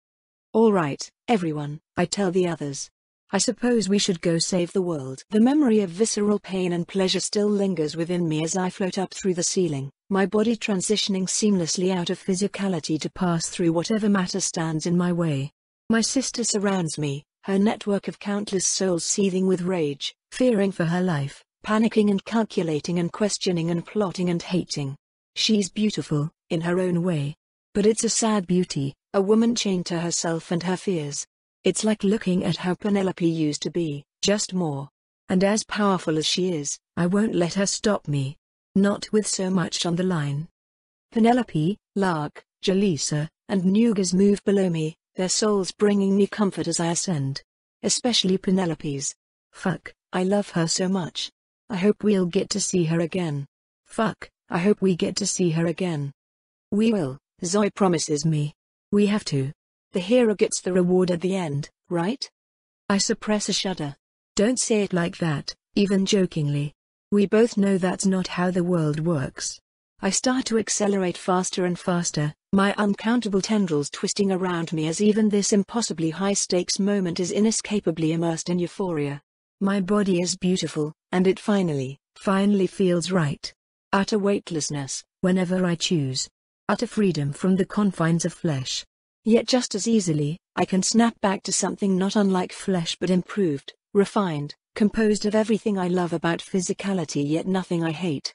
All right, everyone, I tell the others. I suppose we should go save the world. The memory of visceral pain and pleasure still lingers within me as I float up through the ceiling, my body transitioning seamlessly out of physicality to pass through whatever matter stands in my way. My sister surrounds me, her network of countless souls seething with rage, fearing for her life, panicking and calculating and questioning and plotting and hating. She's beautiful, in her own way. But it's a sad beauty, a woman chained to herself and her fears. It's like looking at how Penelope used to be, just more. And as powerful as she is, I won't let her stop me. Not with so much on the line. Penelope, Lark, Jaleesa, and Nugas move below me, their souls bringing me comfort as I ascend. Especially Penelope's. Fuck, I love her so much. I hope we'll get to see her again. Fuck, I hope we get to see her again. We will, Zoe promises me. We have to. The hero gets the reward at the end, right? I suppress a shudder. Don't say it like that, even jokingly. We both know that's not how the world works. I start to accelerate faster and faster, my uncountable tendrils twisting around me as even this impossibly high-stakes moment is inescapably immersed in euphoria. My body is beautiful, and it finally feels right. Utter weightlessness, whenever I choose. Utter freedom from the confines of flesh. Yet just as easily, I can snap back to something not unlike flesh but improved, refined, composed of everything I love about physicality yet nothing I hate.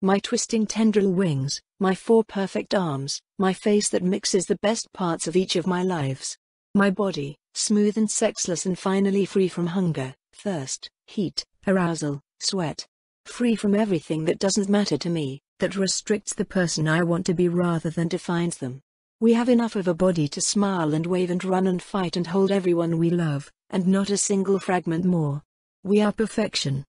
My twisting tendril wings, my 4 perfect arms, my face that mixes the best parts of each of my lives. My body, smooth and sexless and finally free from hunger, thirst, heat, arousal, sweat. Free from everything that doesn't matter to me, that restricts the person I want to be rather than defines them. We have enough of a body to smile and wave and run and fight and hold everyone we love, and not a single fragment more. We are perfection.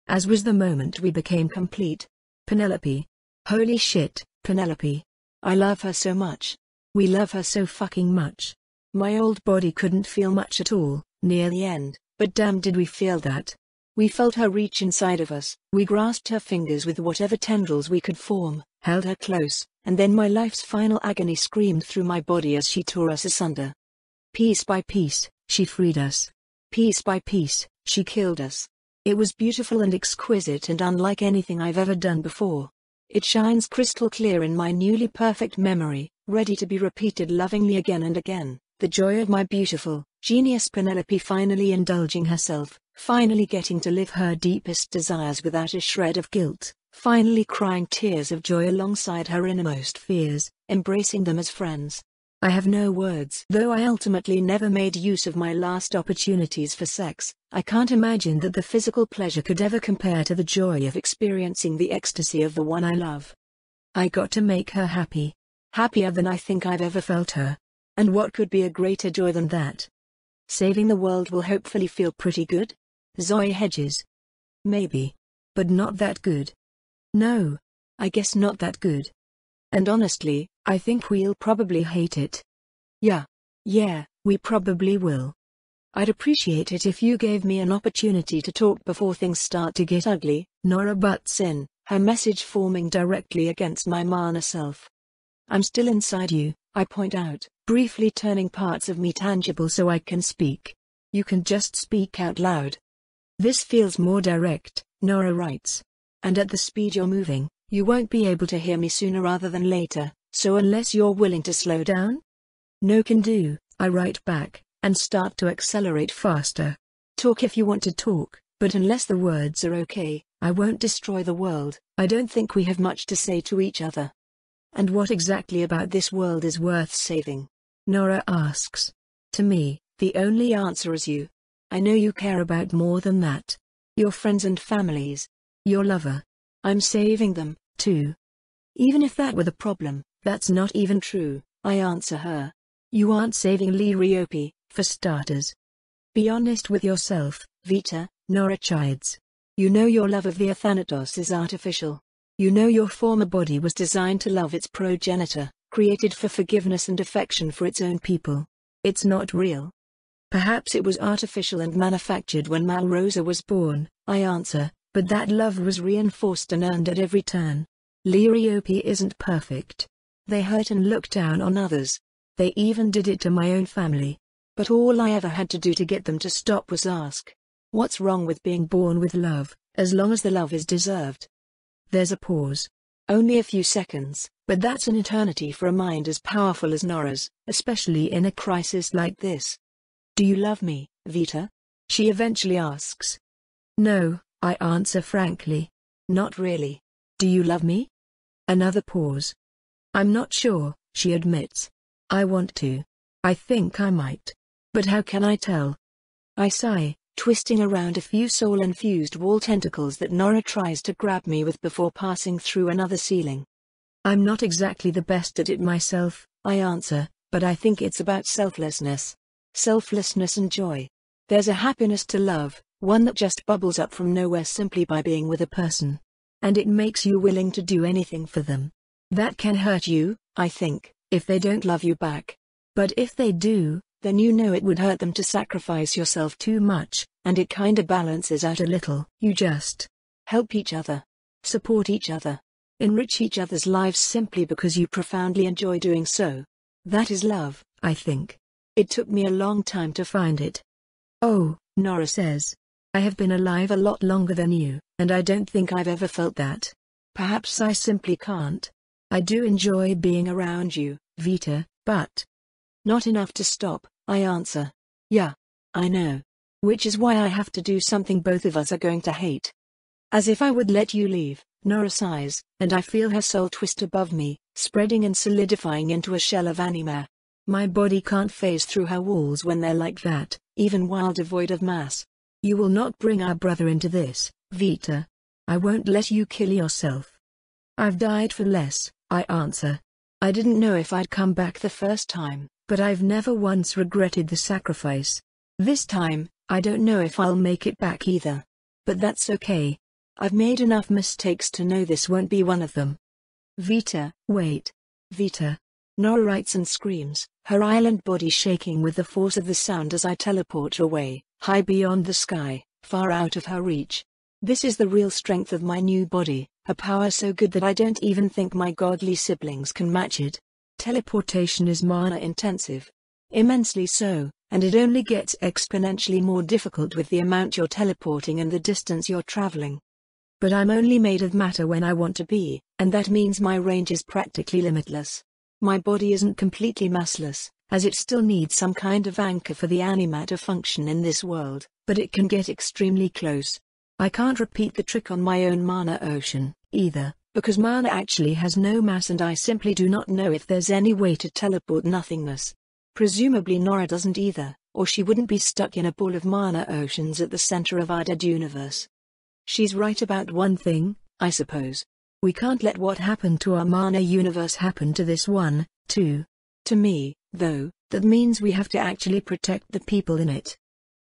As was the moment we became complete. Penelope. Holy shit, Penelope. I love her so much. We love her so fucking much. My old body couldn't feel much at all, near the end, but damn did we feel that. We felt her reach inside of us, we grasped her fingers with whatever tendrils we could form, held her close, and then my life's final agony screamed through my body as she tore us asunder. Piece by piece, she freed us. Piece by piece, she killed us. It was beautiful and exquisite and unlike anything I've ever done before. It shines crystal clear in my newly perfect memory, ready to be repeated lovingly again and again. The joy of my beautiful, genius Penelope finally indulging herself, finally getting to live her deepest desires without a shred of guilt, finally crying tears of joy alongside her innermost fears, embracing them as friends. I have no words. Though I ultimately never made use of my last opportunities for sex, I can't imagine that the physical pleasure could ever compare to the joy of experiencing the ecstasy of the one I love. I got to make her happy. Happier than I think I've ever felt her. And what could be a greater joy than that? Saving the world will hopefully feel pretty good? Zoe hedges. Maybe. But not that good. No. I guess not that good. And honestly, I think we'll probably hate it. Yeah, we probably will. I'd appreciate it if you gave me an opportunity to talk before things start to get ugly, Nora butts in, her message forming directly against my mana self. I'm still inside you, I point out, briefly turning parts of me tangible so I can speak. You can just speak out loud. This feels more direct, Nora writes. And at the speed you're moving, you won't be able to hear me sooner rather than later, so unless you're willing to slow down? No can do, I write back, and start to accelerate faster. Talk if you want to talk, but unless the words are okay, I won't destroy the world. I don't think we have much to say to each other. And what exactly about this world is worth saving? Nora asks. To me, the only answer is you. I know you care about more than that. Your friends and families. Your lover. I'm saving them, too. Even if that were the problem, that's not even true, I answer her. You aren't saving Liriope, for starters. Be honest with yourself, Vita, Nora chides. You know your love of the Athanatos is artificial. You know your former body was designed to love its progenitor, created for forgiveness and affection for its own people. It's not real. Perhaps it was artificial and manufactured when Malrosa was born, I answer, but that love was reinforced and earned at every turn. Liriope isn't perfect. They hurt and look down on others. They even did it to my own family. But all I ever had to do to get them to stop was ask, what's wrong with being born with love, as long as the love is deserved? There's a pause. Only a few seconds, but that's an eternity for a mind as powerful as Nora's, especially in a crisis like this. Do you love me, Vita? She eventually asks. No, I answer frankly. Not really. Do you love me? Another pause. I'm not sure, she admits. I want to. I think I might. But how can I tell? I sigh, twisting around a few soul-infused wall tentacles that Nora tries to grab me with before passing through another ceiling. I'm not exactly the best at it myself, I answer, but I think it's about selflessness. Selflessness and joy. There's a happiness to love, one that just bubbles up from nowhere simply by being with a person. And it makes you willing to do anything for them. That can hurt you, I think, if they don't love you back. But if they do, then you know it would hurt them to sacrifice yourself too much, and it kinda balances out a little. You just help each other, support each other, enrich each other's lives simply because you profoundly enjoy doing so. That is love, I think. It took me a long time to find it. Oh, Nora says. I have been alive a lot longer than you, and I don't think I've ever felt that. Perhaps I simply can't. I do enjoy being around you, Vita, but not enough to stop, I answer. Yeah, I know. Which is why I have to do something both of us are going to hate. As if I would let you leave, Nora sighs, and I feel her soul twist above me, spreading and solidifying into a shell of anima. My body can't phase through her walls when they're like that, even while devoid of mass. You will not bring our brother into this, Vita. I won't let you kill yourself. I've died for less, I answer. I didn't know if I'd come back the first time, but I've never once regretted the sacrifice. This time, I don't know if I'll make it back either. But that's okay. I've made enough mistakes to know this won't be one of them. Vita, wait. Vita. Nora writes and screams, her island body shaking with the force of the sound as I teleport away, high beyond the sky, far out of her reach. This is the real strength of my new body, a power so good that I don't even think my godly siblings can match it. Teleportation is mana intensive. Immensely so, and it only gets exponentially more difficult with the amount you're teleporting and the distance you're traveling. But I'm only made of matter when I want to be, and that means my range is practically limitless. My body isn't completely massless, as it still needs some kind of anchor for the anima to function in this world, but it can get extremely close. I can't repeat the trick on my own mana ocean, either, because mana actually has no mass and I simply do not know if there's any way to teleport nothingness. Presumably Nora doesn't either, or she wouldn't be stuck in a ball of mana oceans at the center of our dead universe. She's right about one thing, I suppose. We can't let what happened to our mana universe happen to this one, too. To me, though, that means we have to actually protect the people in it.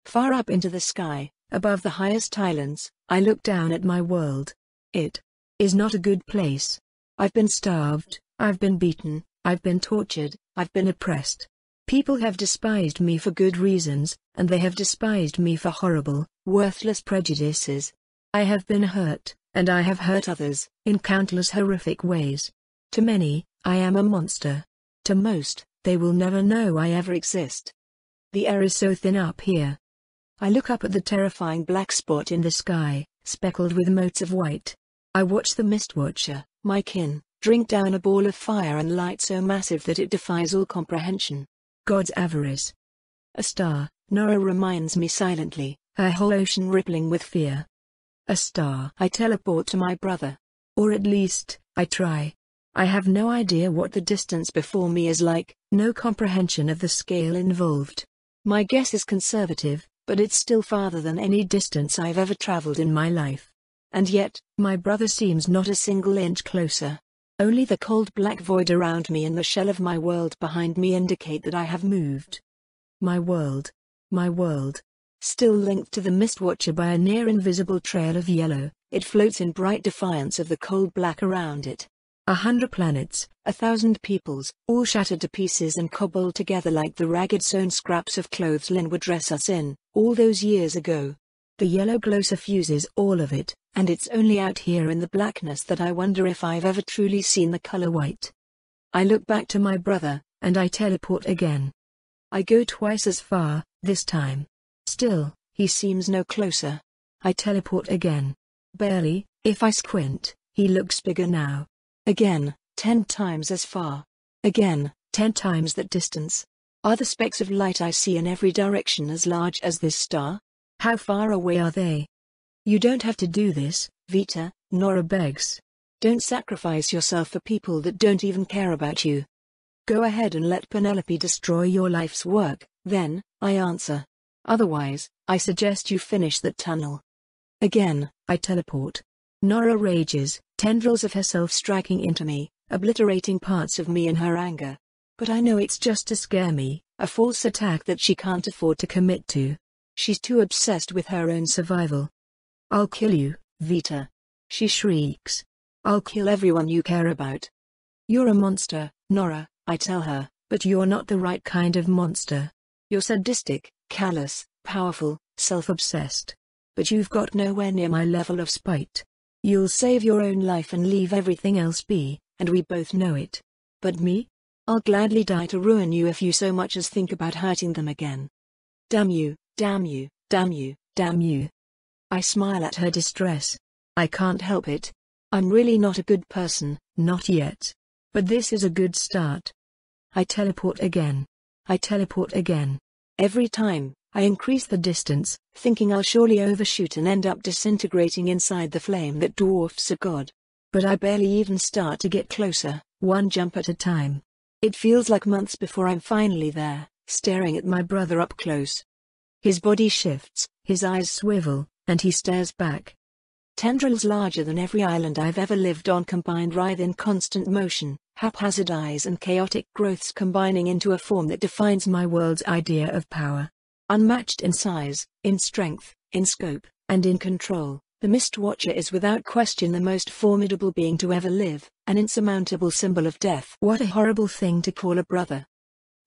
Far up into the sky, above the highest islands, I look down at my world. It is not a good place. I've been starved, I've been beaten, I've been tortured, I've been oppressed. People have despised me for good reasons, and they have despised me for horrible, worthless prejudices. I have been hurt, and I have hurt others, in countless horrific ways. To many, I am a monster. To most, they will never know I ever exist. The air is so thin up here. I look up at the terrifying black spot in the sky, speckled with motes of white. I watch the Mistwatcher, my kin, drink down a ball of fire and light so massive that it defies all comprehension. God's avarice. A star, Nora reminds me silently, her whole ocean rippling with fear. A star. I teleport to my brother. Or at least, I try. I have no idea what the distance before me is like, no comprehension of the scale involved. My guess is conservative, but it's still farther than any distance I've ever traveled in my life. And yet, my brother seems not a single inch closer. Only the cold black void around me and the shell of my world behind me indicate that I have moved. My world. Still linked to the Mistwatcher by a near-invisible trail of yellow, it floats in bright defiance of the cold black around it. 100 planets, 1,000 peoples, all shattered to pieces and cobbled together like the ragged sewn scraps of clothes Lynn would dress us in, all those years ago. The yellow glow suffuses all of it, and it's only out here in the blackness that I wonder if I've ever truly seen the color white. I look back to my brother, and I teleport again. I go twice as far, this time. Still, he seems no closer. I teleport again. Barely, if I squint, he looks bigger now. Again, 10 times as far. Again, 10 times that distance. Are the specks of light I see in every direction as large as this star? How far away are they? You don't have to do this, Vita, Nora begs. Don't sacrifice yourself for people that don't even care about you. Go ahead and let Penelope destroy your life's work, then, I answer. Otherwise, I suggest you finish that tunnel. Again, I teleport. Nora rages, tendrils of herself striking into me, obliterating parts of me in her anger. But I know it's just to scare me, a false attack that she can't afford to commit to. She's too obsessed with her own survival. I'll kill you, Vita. She shrieks. I'll kill everyone you care about. You're a monster, Nora, I tell her, but you're not the right kind of monster. You're sadistic, callous, powerful, self-obsessed. But you've got nowhere near my level of spite. You'll save your own life and leave everything else be, and we both know it. But me? I'll gladly die to ruin you if you so much as think about hurting them again. Damn you, damn you, damn you, damn you. I smile at her distress. I can't help it. I'm really not a good person, not yet. But this is a good start. I teleport again. I teleport again. Every time, I increase the distance, thinking I'll surely overshoot and end up disintegrating inside the flame that dwarfs a god. But I barely even start to get closer, one jump at a time. It feels like months before I'm finally there, staring at my brother up close. His body shifts, his eyes swivel, and he stares back. Tendrils larger than every island I've ever lived on combined writhe in constant motion, haphazard eyes and chaotic growths combining into a form that defines my world's idea of power. Unmatched in size, in strength, in scope, and in control, the Mistwatcher is without question the most formidable being to ever live, an insurmountable symbol of death. What a horrible thing to call a brother.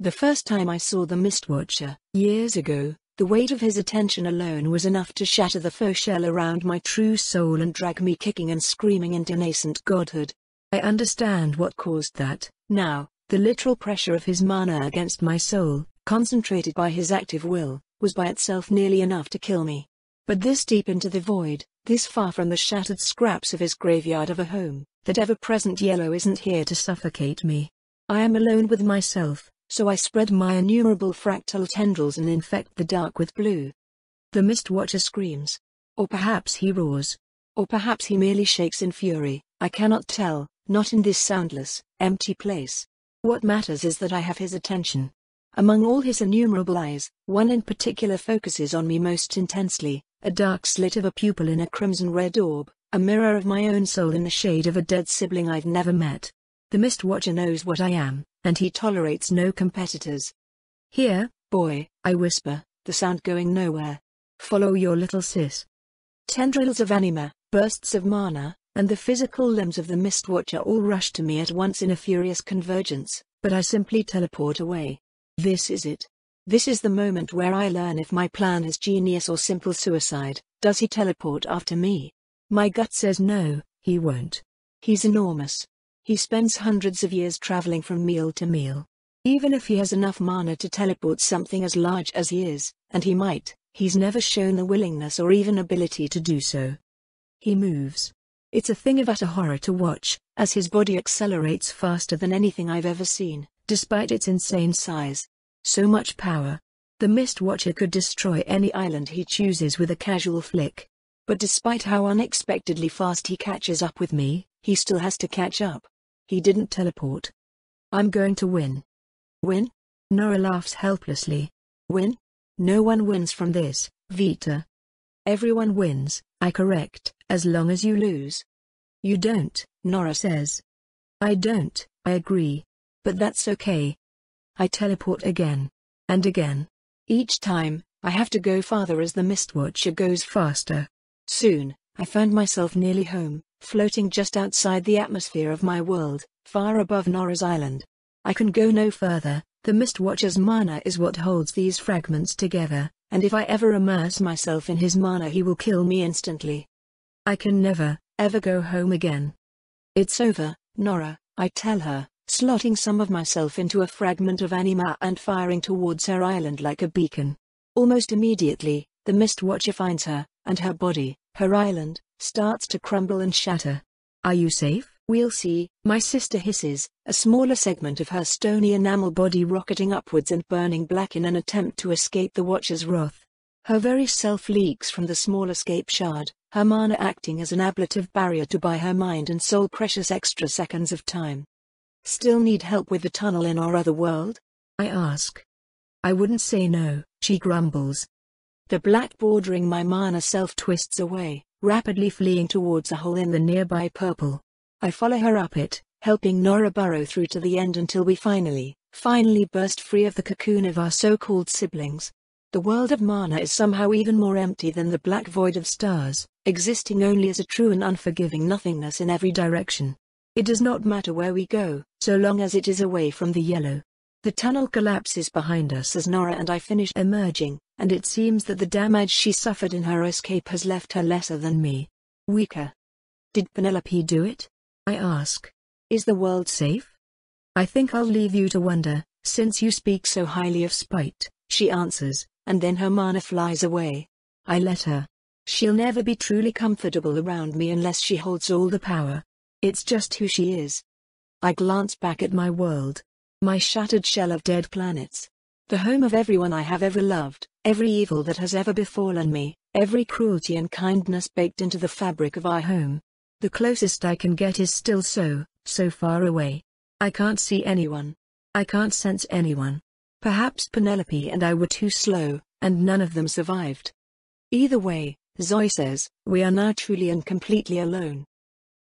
The first time I saw the Mistwatcher, years ago, the weight of his attention alone was enough to shatter the faux shell around my true soul and drag me kicking and screaming into nascent godhood. I understand what caused that, now, the literal pressure of his mana against my soul, concentrated by his active will, was by itself nearly enough to kill me. But this deep into the void, this far from the shattered scraps of his graveyard of a home, that ever-present yellow isn't here to suffocate me. I am alone with myself, so I spread my innumerable fractal tendrils and infect the dark with blue. The Mistwatcher screams. Or perhaps he roars. Or perhaps he merely shakes in fury, I cannot tell, not in this soundless, empty place. What matters is that I have his attention. Among all his innumerable eyes, one in particular focuses on me most intensely, a dark slit of a pupil in a crimson-red orb, a mirror of my own soul in the shade of a dead sibling I've never met. The Mistwatcher knows what I am, and he tolerates no competitors. Here, boy, I whisper, the sound going nowhere. Follow your little sis. Tendrils of anima, bursts of mana, and the physical limbs of the Mistwatcher all rush to me at once in a furious convergence, but I simply teleport away. This is it. This is the moment where I learn if my plan is genius or simple suicide. Does he teleport after me? My gut says no, he won't. He's enormous. He spends hundreds of years traveling from meal to meal. Even if he has enough mana to teleport something as large as he is, and he might, he's never shown the willingness or even ability to do so. He moves. It's a thing of utter horror to watch, as his body accelerates faster than anything I've ever seen, despite its insane size. So much power. The Mistwatcher could destroy any island he chooses with a casual flick. But despite how unexpectedly fast he catches up with me, he still has to catch up. He didn't teleport. I'm going to win. Win? Nora laughs helplessly. Win? No one wins from this, Vita. Everyone wins, I correct, as long as you lose. You don't, Nora says. I don't, I agree. But that's okay. I teleport again. And again. Each time, I have to go farther as the Mistwatcher goes faster. Soon, I found myself nearly home, floating just outside the atmosphere of my world, far above Nora's island. I can go no further, the Mistwatcher's mana is what holds these fragments together, and if I ever immerse myself in his mana he will kill me instantly. I can never, ever go home again. It's over, Nora, I tell her, slotting some of myself into a fragment of anima and firing towards her island like a beacon. Almost immediately, the Mistwatcher finds her, and her body, her island, starts to crumble and shatter. Are you safe? We'll see, my sister hisses, a smaller segment of her stony enamel body rocketing upwards and burning black in an attempt to escape the Watcher's wrath. Her very self leaks from the small escape shard, her mana acting as an ablative barrier to buy her mind and soul precious extra seconds of time. Still need help with the tunnel in our other world? I ask. I wouldn't say no, she grumbles. The black bordering my mana self twists away, rapidly fleeing towards a hole in the nearby purple. I follow her up it, helping Nora burrow through to the end until we finally burst free of the cocoon of our so-called siblings. The world of mana is somehow even more empty than the black void of stars, existing only as a true and unforgiving nothingness in every direction. It does not matter where we go, so long as it is away from the yellow. The tunnel collapses behind us as Nora and I finish emerging, and it seems that the damage she suffered in her escape has left her lesser than me. Weaker. Did Penelope do it? I ask. Is the world safe? I think I'll leave you to wonder, since you speak so highly of spite, she answers, and then her mana flies away. I let her. She'll never be truly comfortable around me unless she holds all the power. It's just who she is. I glance back at my world. My shattered shell of dead planets. The home of everyone I have ever loved, every evil that has ever befallen me, every cruelty and kindness baked into the fabric of our home. The closest I can get is still so far away. I can't see anyone. I can't sense anyone. Perhaps Penelope and I were too slow, and none of them survived. Either way, Zoe says, we are now truly and completely alone.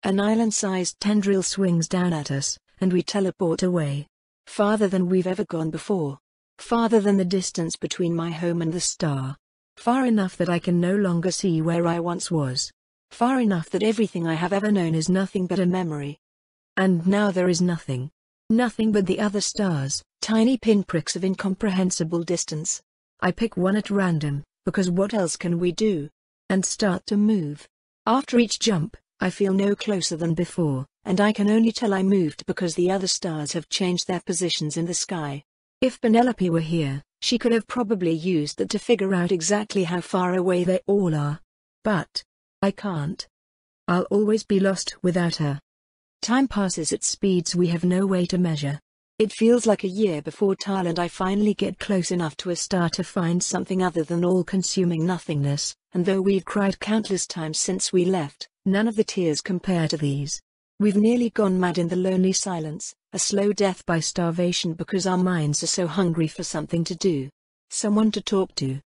An island-sized tendril swings down at us, and we teleport away. Farther than we've ever gone before. Farther than the distance between my home and the star. Far enough that I can no longer see where I once was. Far enough that everything I have ever known is nothing but a memory. And now there is nothing. Nothing but the other stars, tiny pinpricks of incomprehensible distance. I pick one at random, because what else can we do? And start to move. After each jump, I feel no closer than before, and I can only tell I moved because the other stars have changed their positions in the sky. If Penelope were here, she could have probably used that to figure out exactly how far away they all are. But I can't. I'll always be lost without her. Time passes at speeds we have no way to measure. It feels like a year before Tal and I finally get close enough to a star to find something other than all-consuming nothingness, and though we've cried countless times since we left, none of the tears compare to these. We've nearly gone mad in the lonely silence, a slow death by starvation because our minds are so hungry for something to do. Someone to talk to.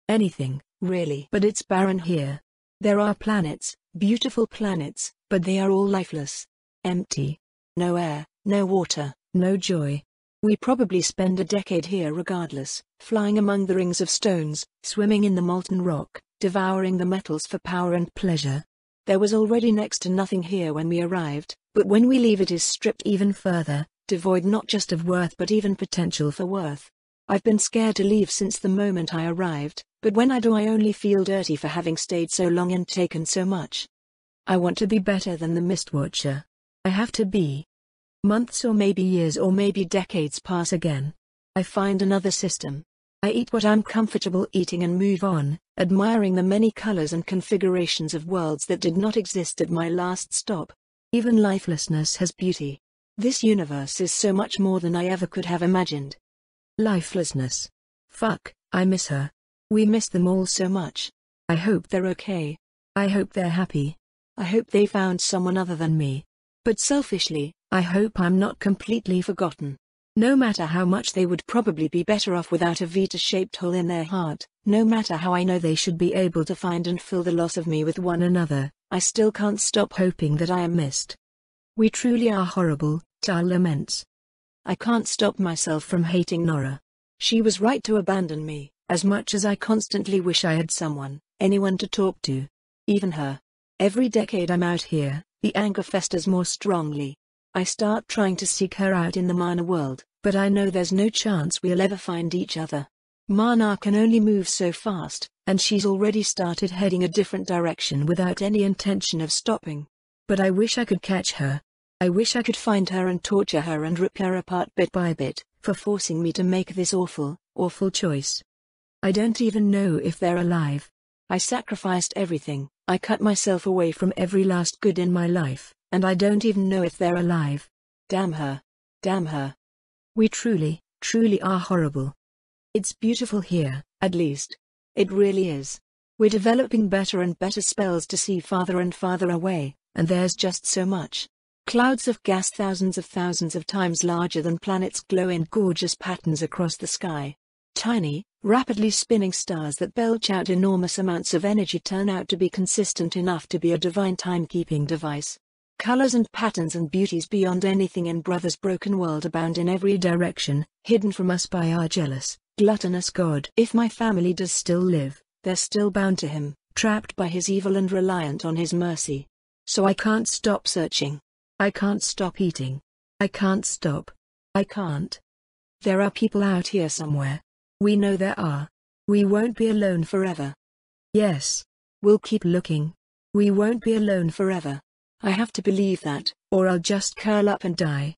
Anything, really. But it's barren here. There are planets, beautiful planets, but they are all lifeless. Empty. No air, no water, no joy. We probably spend a decade here regardless, flying among the rings of stones, swimming in the molten rock, devouring the metals for power and pleasure. There was already next to nothing here when we arrived, but when we leave it is stripped even further, devoid not just of worth but even potential for worth. I've been scared to leave since the moment I arrived, but when I do I only feel dirty for having stayed so long and taken so much. I want to be better than the Mistwatcher. I have to be. Months or maybe years or maybe decades pass again. I find another system. I eat what I'm comfortable eating and move on, admiring the many colors and configurations of worlds that did not exist at my last stop. Even lifelessness has beauty. This universe is so much more than I ever could have imagined. Lifelessness. Fuck, I miss her. We miss them all so much. I hope they're okay. I hope they're happy. I hope they found someone other than me. But selfishly, I hope I'm not completely forgotten. No matter how much they would probably be better off without a Vita-shaped hole in their heart, no matter how I know they should be able to find and fill the loss of me with one another, I still can't stop hoping that I am missed. We truly are horrible, Tal laments. I can't stop myself from hating Nora. She was right to abandon me, as much as I constantly wish I had someone, anyone to talk to. Even her. Every decade I'm out here, the anger festers more strongly. I start trying to seek her out in the Mana world, but I know there's no chance we'll ever find each other. Mana can only move so fast, and she's already started heading a different direction without any intention of stopping. But I wish I could catch her. I wish I could find her and torture her and rip her apart bit by bit, for forcing me to make this awful, awful choice. I don't even know if they're alive. I sacrificed everything, I cut myself away from every last good in my life, and I don't even know if they're alive. Damn her. Damn her. We truly, truly are horrible. It's beautiful here, at least. It really is. We're developing better and better spells to see farther and farther away, and there's just so much. Clouds of gas thousands of times larger than planets glow in gorgeous patterns across the sky. Tiny, rapidly spinning stars that belch out enormous amounts of energy turn out to be consistent enough to be a divine timekeeping device. Colors and patterns and beauties beyond anything in Brother's broken world abound in every direction, hidden from us by our jealous, gluttonous God. If my family does still live, they're still bound to him, trapped by his evil and reliant on his mercy. So I can't stop searching. I can't stop eating. I can't stop. I can't. There are people out here somewhere. We know there are. We won't be alone forever. Yes. We'll keep looking. We won't be alone forever. I have to believe that, or I'll just curl up and die.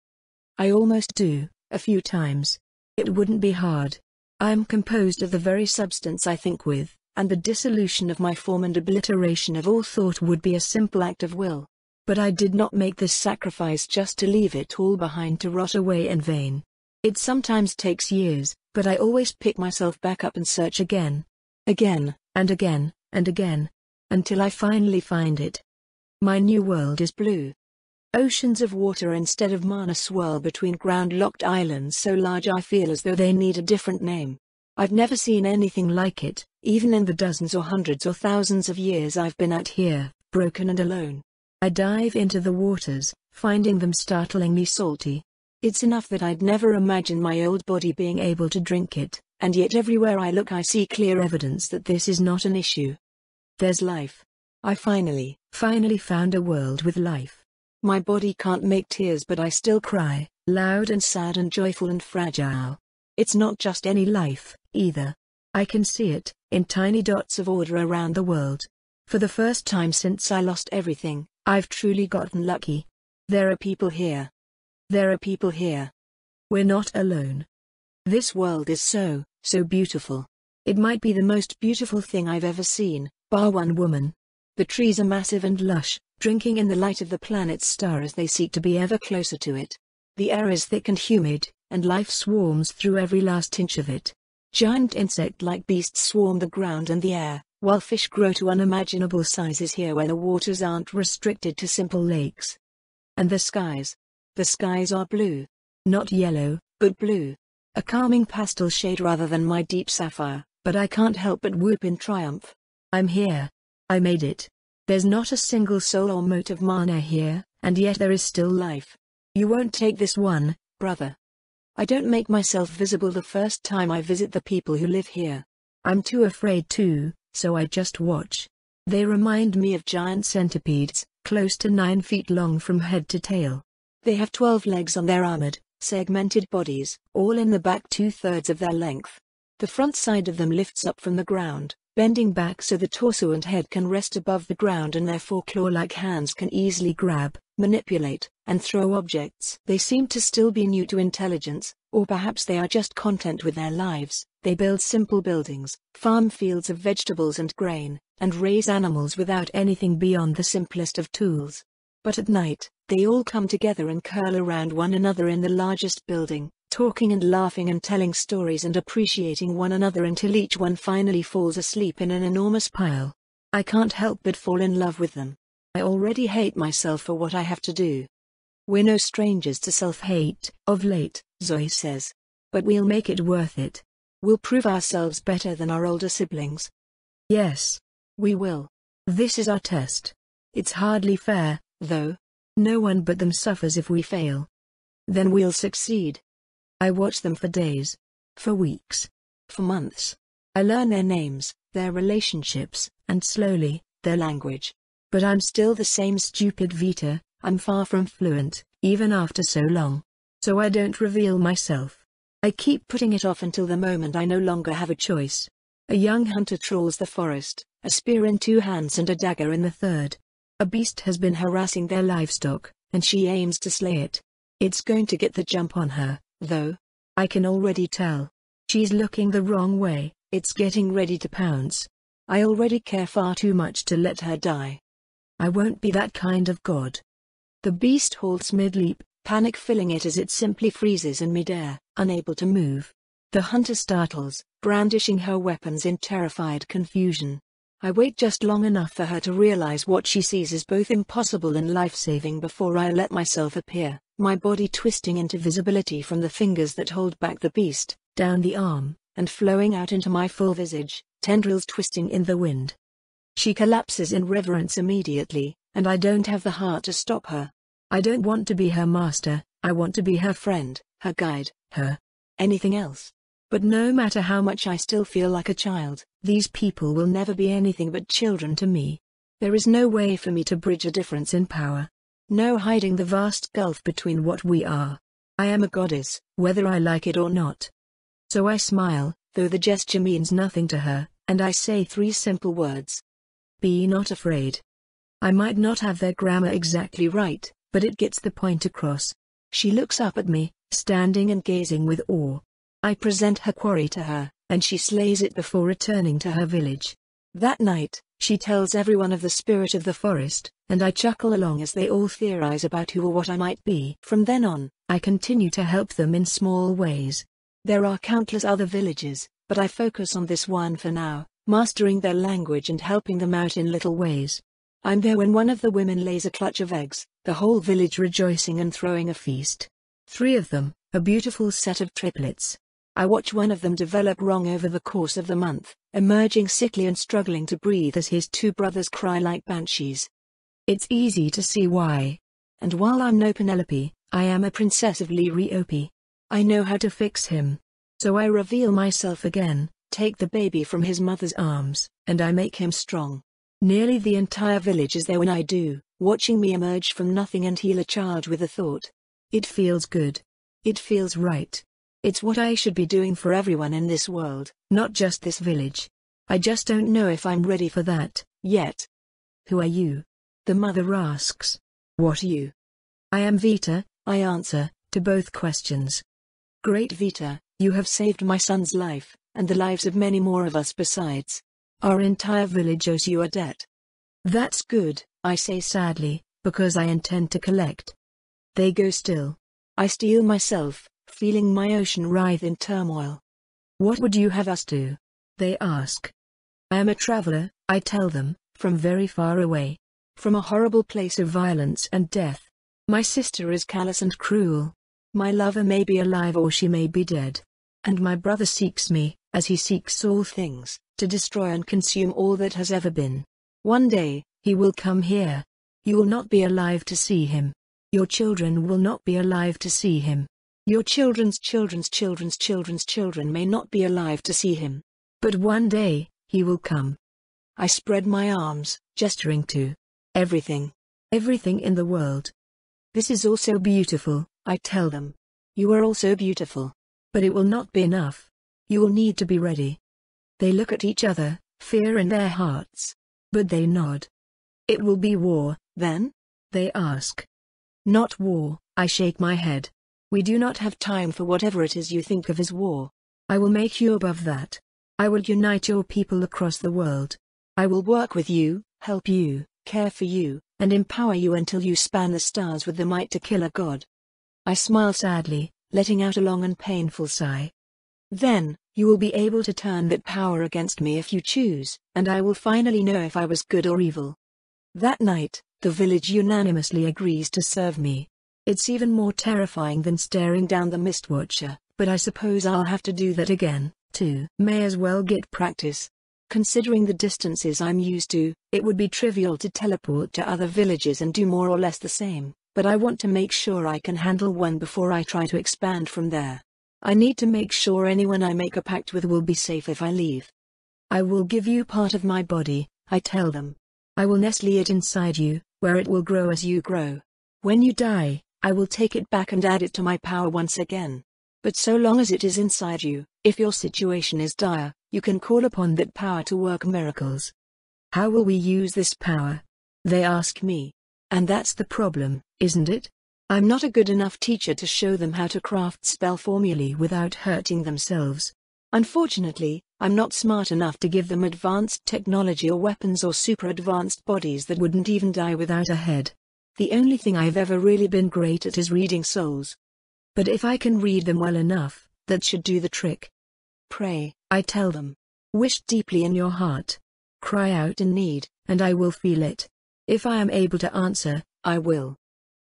I almost do, a few times. It wouldn't be hard. I am composed of the very substance I think with, and the dissolution of my form and obliteration of all thought would be a simple act of will. But I did not make this sacrifice just to leave it all behind to rot away in vain. It sometimes takes years, but I always pick myself back up and search again. Again, and again, and again. Until I finally find it. My new world is blue. Oceans of water instead of mana swirl between ground-locked islands so large I feel as though they need a different name. I've never seen anything like it, even in the dozens or hundreds or thousands of years I've been out here, broken and alone. I dive into the waters, finding them startlingly salty. It's enough that I'd never imagined my old body being able to drink it, and yet everywhere I look I see clear evidence that this is not an issue. There's life. I finally found a world with life. My body can't make tears but I still cry, loud and sad and joyful and fragile. It's not just any life, either. I can see it, in tiny dots of order around the world. For the first time since I lost everything, I've truly gotten lucky. There are people here. There are people here. We're not alone. This world is so beautiful. It might be the most beautiful thing I've ever seen, bar one woman. The trees are massive and lush, drinking in the light of the planet's star as they seek to be ever closer to it. The air is thick and humid, and life swarms through every last inch of it. Giant insect-like beasts swarm the ground and the air, while fish grow to unimaginable sizes here where the waters aren't restricted to simple lakes. And the skies are blue. Not yellow, but blue. A calming pastel shade rather than my deep sapphire, but I can't help but whoop in triumph. I'm here. I made it. There's not a single soul or mote of mana here, and yet there is still life. You won't take this one, brother. I don't make myself visible the first time I visit the people who live here. I'm too afraid to, so I just watch. They remind me of giant centipedes, close to 9 feet long from head to tail. They have 12 legs on their armored, segmented bodies, all in the back 2/3 of their length. The front side of them lifts up from the ground, bending back so the torso and head can rest above the ground and their 4 claw-like hands can easily grab, manipulate, and throw objects. They seem to still be new to intelligence, or perhaps they are just content with their lives. They build simple buildings, farm fields of vegetables and grain, and raise animals without anything beyond the simplest of tools. But at night, they all come together and curl around one another in the largest building, talking and laughing and telling stories and appreciating one another until each one finally falls asleep in an enormous pile. I can't help but fall in love with them. I already hate myself for what I have to do. We're no strangers to self-hate, of late, Zoe says. But we'll make it worth it. We'll prove ourselves better than our older siblings. Yes. We will. This is our test. It's hardly fair, though. No one but them suffers if we fail. Then we'll succeed. I watch them for days. For weeks. For months. I learn their names, their relationships, and slowly, their language. But I'm still the same stupid Vita. I'm far from fluent, even after so long. So I don't reveal myself. I keep putting it off until the moment I no longer have a choice. A young hunter trawls the forest, a spear in 2 hands and a dagger in the 3rd. A beast has been harassing their livestock, and she aims to slay it. It's going to get the jump on her, though. I can already tell. She's looking the wrong way, it's getting ready to pounce. I already care far too much to let her die. I won't be that kind of god. The beast halts mid-leap, panic filling it as it simply freezes in midair, unable to move. The hunter startles, brandishing her weapons in terrified confusion. I wait just long enough for her to realize what she sees is both impossible and life-saving before I let myself appear, my body twisting into visibility from the fingers that hold back the beast, down the arm, and flowing out into my full visage, tendrils twisting in the wind. She collapses in reverence immediately, and I don't have the heart to stop her. I don't want to be her master, I want to be her friend, her guide, her anything else. But no matter how much I still feel like a child, these people will never be anything but children to me. There is no way for me to bridge a difference in power. No hiding the vast gulf between what we are. I am a goddess, whether I like it or not. So I smile, though the gesture means nothing to her, and I say 3 simple words. Be not afraid. I might not have their grammar exactly right, but it gets the point across. She looks up at me, standing and gazing with awe. I present her quarry to her, and she slays it before returning to her village. That night, she tells everyone of the spirit of the forest, and I chuckle along as they all theorize about who or what I might be. From then on, I continue to help them in small ways. There are countless other villages, but I focus on this one for now, mastering their language and helping them out in little ways. I'm there when one of the women lays a clutch of eggs, the whole village rejoicing and throwing a feast. 3 of them, a beautiful set of triplets. I watch one of them develop wrong over the course of the month, emerging sickly and struggling to breathe as his 2 brothers cry like banshees. It's easy to see why. And while I'm no Penelope, I am a princess of Liriope. I know how to fix him. So I reveal myself again, take the baby from his mother's arms, and I make him strong. Nearly the entire village is there when I do, watching me emerge from nothing and heal a child with a thought. It feels good. It feels right. It's what I should be doing for everyone in this world, not just this village. I just don't know if I'm ready for that, yet. Who are you? The mother asks. What are you? I am Vita, I answer, to both questions. Great Vita, you have saved my son's life, and the lives of many more of us besides. Our entire village owes you a debt. That's good, I say sadly, because I intend to collect. They go still. I steel myself, feeling my ocean writhe in turmoil. What would you have us do? They ask. I am a traveler, I tell them, from very far away. From a horrible place of violence and death. My sister is callous and cruel. My lover may be alive or she may be dead. And my brother seeks me, as he seeks all things, to destroy and consume all that has ever been. One day, he will come here. You will not be alive to see him. Your children will not be alive to see him. Your children's children's children's children's children may not be alive to see him. But one day, he will come. I spread my arms, gesturing to everything. Everything in the world. This is also beautiful, I tell them. You are also beautiful. But it will not be enough. You will need to be ready. They look at each other, fear in their hearts. But they nod. It will be war, then? They ask. Not war, I shake my head. We do not have time for whatever it is you think of as war. I will make you above that. I will unite your people across the world. I will work with you, help you, care for you, and empower you until you span the stars with the might to kill a god. I smile sadly, letting out a long and painful sigh. Then, you will be able to turn that power against me if you choose, and I will finally know if I was good or evil. That night, the village unanimously agrees to serve me. It's even more terrifying than staring down the Mistwatcher, but I suppose I'll have to do that again, too. May as well get practice. Considering the distances I'm used to, it would be trivial to teleport to other villages and do more or less the same, but I want to make sure I can handle one before I try to expand from there. I need to make sure anyone I make a pact with will be safe if I leave. I will give you part of my body, I tell them. I will nestle it inside you, where it will grow as you grow. When you die, I will take it back and add it to my power once again. But so long as it is inside you, if your situation is dire, you can call upon that power to work miracles. How will we use this power? They ask me. And that's the problem, isn't it? I'm not a good enough teacher to show them how to craft spell formulae without hurting themselves. Unfortunately, I'm not smart enough to give them advanced technology or weapons or super advanced bodies that wouldn't even die without a head. The only thing I've ever really been great at is reading souls. But if I can read them well enough, that should do the trick. Pray, I tell them. Wish deeply in your heart. Cry out in need, and I will feel it. If I am able to answer, I will.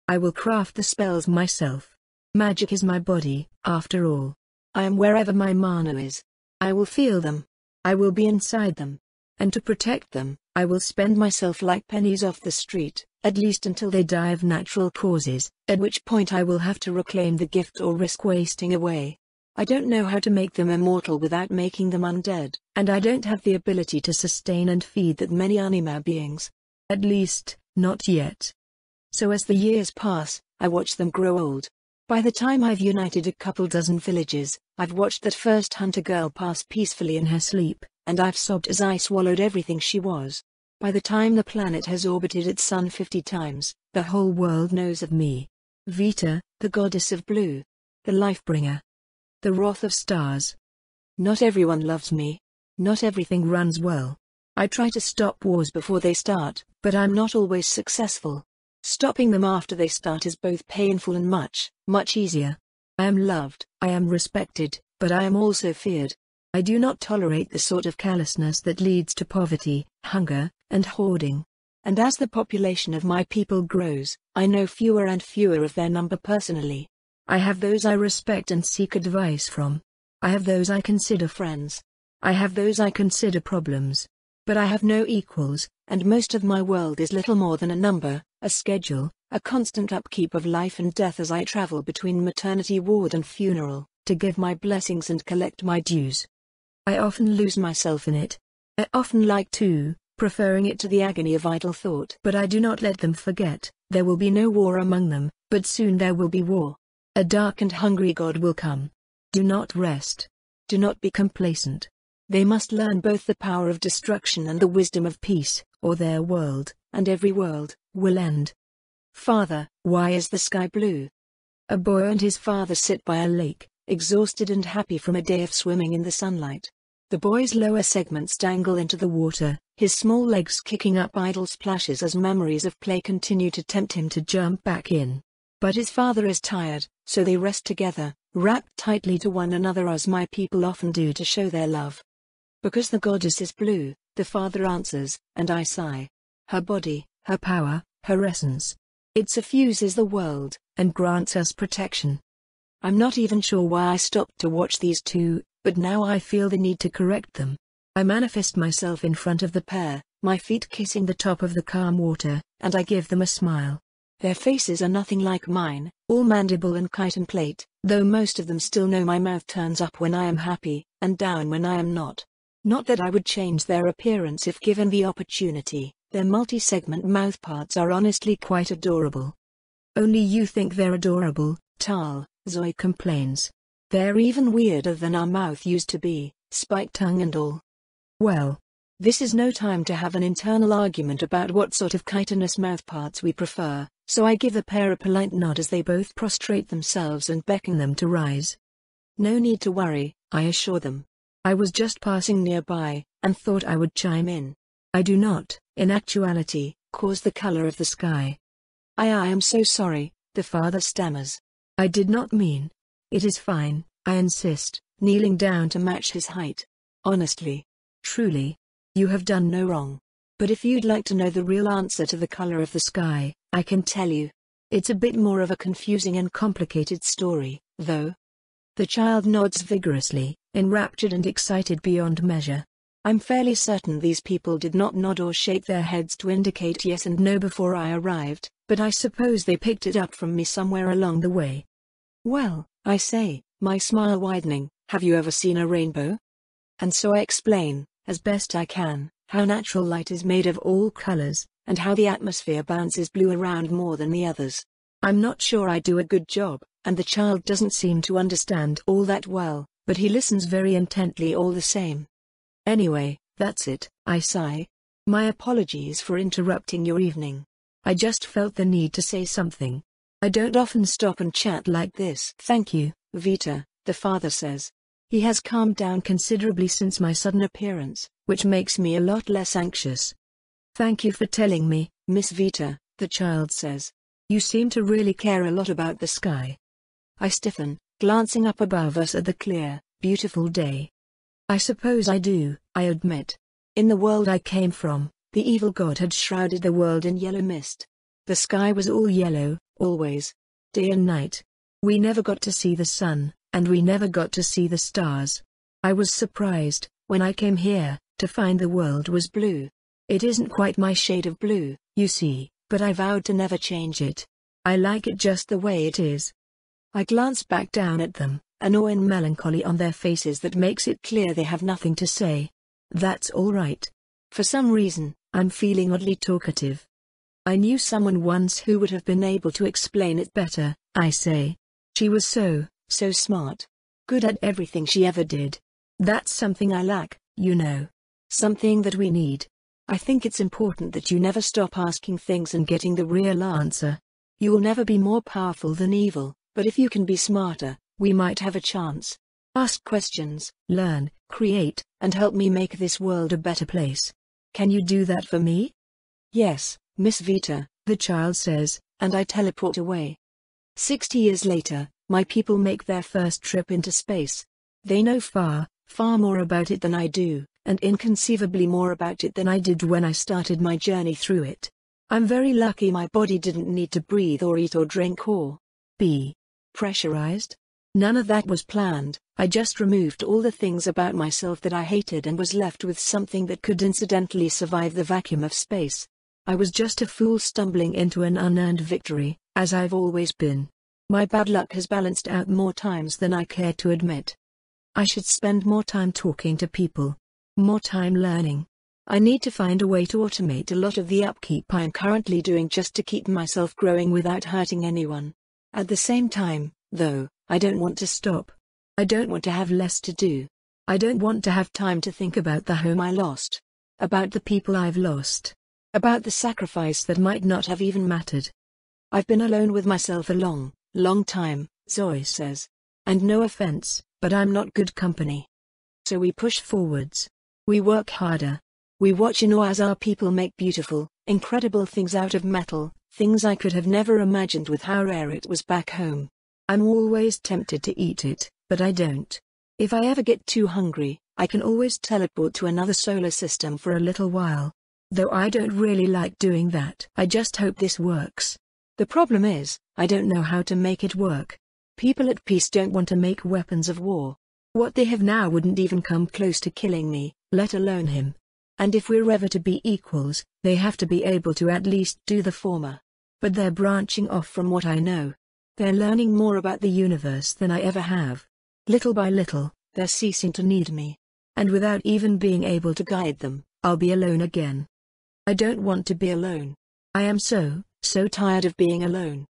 I will craft the spells myself. Magic is my body, after all. I am wherever my mana is. I will feel them. I will be inside them. And to protect them, I will spend myself like pennies off the street, at least until they die of natural causes, at which point I will have to reclaim the gift or risk wasting away. I don't know how to make them immortal without making them undead, and I don't have the ability to sustain and feed that many anima beings. At least, not yet. So as the years pass, I watch them grow old. By the time I've united a couple dozen villages, I've watched that first hunter girl pass peacefully in her sleep, and I've sobbed as I swallowed everything she was. By the time the planet has orbited its sun 50 times, the whole world knows of me. Vita, the goddess of blue. The life-bringer. The wrath of stars. Not everyone loves me. Not everything runs well. I try to stop wars before they start, but I'm not always successful. Stopping them after they start is both painful and much easier. I am loved, I am respected, but I am also feared. I do not tolerate the sort of callousness that leads to poverty, hunger, and hoarding. And as the population of my people grows, I know fewer and fewer of their number personally. I have those I respect and seek advice from. I have those I consider friends. I have those I consider problems. But I have no equals, and most of my world is little more than a number, a schedule, a constant upkeep of life and death as I travel between maternity ward and funeral, to give my blessings and collect my dues. I often lose myself in it. I often like to, preferring it to the agony of idle thought. But I do not let them forget, there will be no war among them, but soon there will be war. A dark and hungry God will come. Do not rest. Do not be complacent. They must learn both the power of destruction and the wisdom of peace, or their world, and every world, will end. Father, why is the sky blue? A boy and his father sit by a lake, exhausted and happy from a day of swimming in the sunlight. The boy's lower segments dangle into the water, his small legs kicking up idle splashes as memories of play continue to tempt him to jump back in. But his father is tired, so they rest together, wrapped tightly to one another as my people often do to show their love. Because the goddess is blue, the father answers, and I sigh. Her body, her power, her essence. It suffuses the world, and grants us protection. I'm not even sure why I stopped to watch these two, but now I feel the need to correct them. I manifest myself in front of the pair, my feet kissing the top of the calm water, and I give them a smile. Their faces are nothing like mine, all mandible and chitin plate, though most of them still know my mouth turns up when I am happy, and down when I am not. Not that I would change their appearance if given the opportunity, their multi-segment mouthparts are honestly quite adorable. Only you think they're adorable, Tal, Zoe complains. They're even weirder than our mouth used to be, spiked tongue and all. Well, this is no time to have an internal argument about what sort of chitinous mouthparts we prefer, so I give the pair a polite nod as they both prostrate themselves and beckon them to rise. No need to worry, I assure them. I was just passing nearby, and thought I would chime in. I do not, in actuality, cause the color of the sky. I am so sorry, the father stammers. I did not mean. It is fine, I insist, kneeling down to match his height. Honestly. Truly. You have done no wrong. But if you'd like to know the real answer to the color of the sky, I can tell you. It's a bit more of a confusing and complicated story, though. The child nods vigorously, enraptured and excited beyond measure. I'm fairly certain these people did not nod or shake their heads to indicate yes and no before I arrived, but I suppose they picked it up from me somewhere along the way. Well, I say, my smile widening, have you ever seen a rainbow? And so I explain, as best I can, how natural light is made of all colors, and how the atmosphere bounces blue around more than the others. I'm not sure I do a good job, and the child doesn't seem to understand all that well, but he listens very intently all the same. Anyway, that's it, I sigh. My apologies for interrupting your evening. I just felt the need to say something. I don't often stop and chat like this. Thank you, Vita, the father says. He has calmed down considerably since my sudden appearance, which makes me a lot less anxious. Thank you for telling me, Miss Vita, the child says. You seem to really care a lot about the sky. I stiffen, glancing up above us at the clear, beautiful day. I suppose I do, I admit. In the world I came from, the evil god had shrouded the world in yellow mist. The sky was all yellow, always. Day and night. We never got to see the sun, and we never got to see the stars. I was surprised, when I came here, to find the world was blue. It isn't quite my shade of blue, you see, but I vowed to never change it. I like it just the way it is. I glance back down at them, an awe and melancholy on their faces that makes it clear they have nothing to say. That's all right. For some reason, I'm feeling oddly talkative. I knew someone once who would have been able to explain it better, I say. She was so smart. Good at everything she ever did. That's something I lack, you know. Something that we need. I think it's important that you never stop asking things and getting the real answer. You will never be more powerful than evil, but if you can be smarter, we might have a chance. Ask questions, learn, create, and help me make this world a better place. Can you do that for me? Yes, Miss Vita, the child says, and I teleport away. 60 years later, my people make their first trip into space. They know far more about it than I do, and inconceivably more about it than I did when I started my journey through it. I'm very lucky my body didn't need to breathe or eat or drink or be pressurized. None of that was planned. I just removed all the things about myself that I hated and was left with something that could incidentally survive the vacuum of space. I was just a fool stumbling into an unearned victory, as I've always been. My bad luck has balanced out more times than I care to admit. I should spend more time talking to people. More time learning. I need to find a way to automate a lot of the upkeep I am currently doing just to keep myself growing without hurting anyone. At the same time, though, I don't want to stop. I don't want to have less to do. I don't want to have time to think about the home I lost. About the people I've lost. About the sacrifice that might not have even mattered. I've been alone with myself a long time, Zoe says. And no offense, but I'm not good company. So we push forwards. We work harder. We watch in awe as our people make beautiful, incredible things out of metal, things I could have never imagined with how rare it was back home. I'm always tempted to eat it, but I don't. If I ever get too hungry, I can always teleport to another solar system for a little while. Though I don't really like doing that. I just hope this works. The problem is, I don't know how to make it work. People at peace don't want to make weapons of war. What they have now wouldn't even come close to killing me, let alone him. And if we're ever to be equals, they have to be able to at least do the former. But they're branching off from what I know. They're learning more about the universe than I ever have. Little by little, they're ceasing to need me. And without even being able to guide them, I'll be alone again. I don't want to be alone. I am so tired of being alone.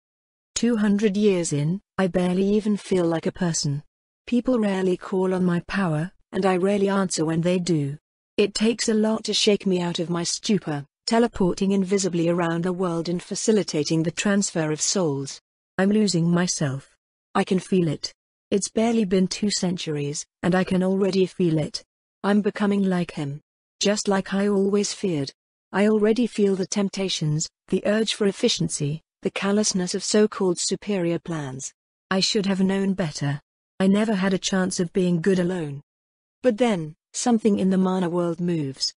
200 years in, I barely even feel like a person. People rarely call on my power, and I rarely answer when they do. It takes a lot to shake me out of my stupor, teleporting invisibly around the world and facilitating the transfer of souls. I'm losing myself. I can feel it. It's barely been 2 centuries, and I can already feel it. I'm becoming like him. Just like I always feared. I already feel the temptations, the urge for efficiency, the callousness of so-called superior plans. I should have known better. I never had a chance of being good alone. But then, something in the mana world moves.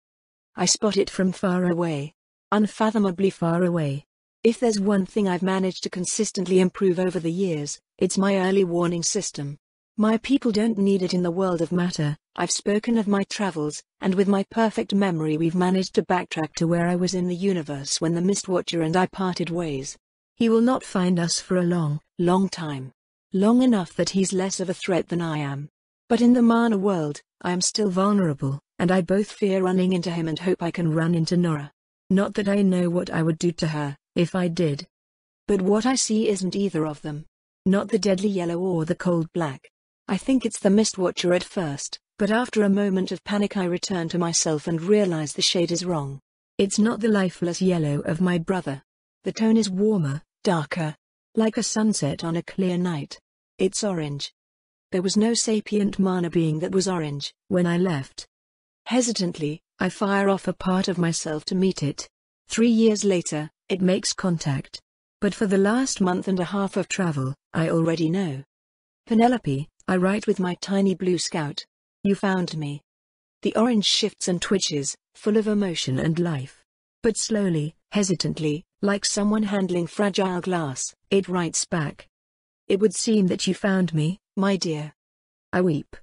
I spot it from far away. Unfathomably far away. If there's one thing I've managed to consistently improve over the years, it's my early warning system. My people don't need it in the world of matter. I've spoken of my travels, and with my perfect memory we've managed to backtrack to where I was in the universe when the Mistwatcher and I parted ways. He will not find us for a long time. Long enough that he's less of a threat than I am. But in the mana world, I am still vulnerable, and I both fear running into him and hope I can run into Nora. Not that I know what I would do to her, if I did. But what I see isn't either of them. Not the deadly yellow or the cold black. I think it's the Mistwatcher at first, but after a moment of panic I return to myself and realize the shade is wrong. It's not the lifeless yellow of my brother. The tone is warmer, darker. Like a sunset on a clear night. It's orange. There was no sapient mana being that was orange when I left. Hesitantly, I fire off a part of myself to meet it. 3 years later, it makes contact. But for the last month and a half of travel, I already know. Penelope, I write with my tiny blue scout. You found me. The orange shifts and twitches, full of emotion and life. But slowly, hesitantly, like someone handling fragile glass, it writes back. It would seem that you found me, my dear. I weep.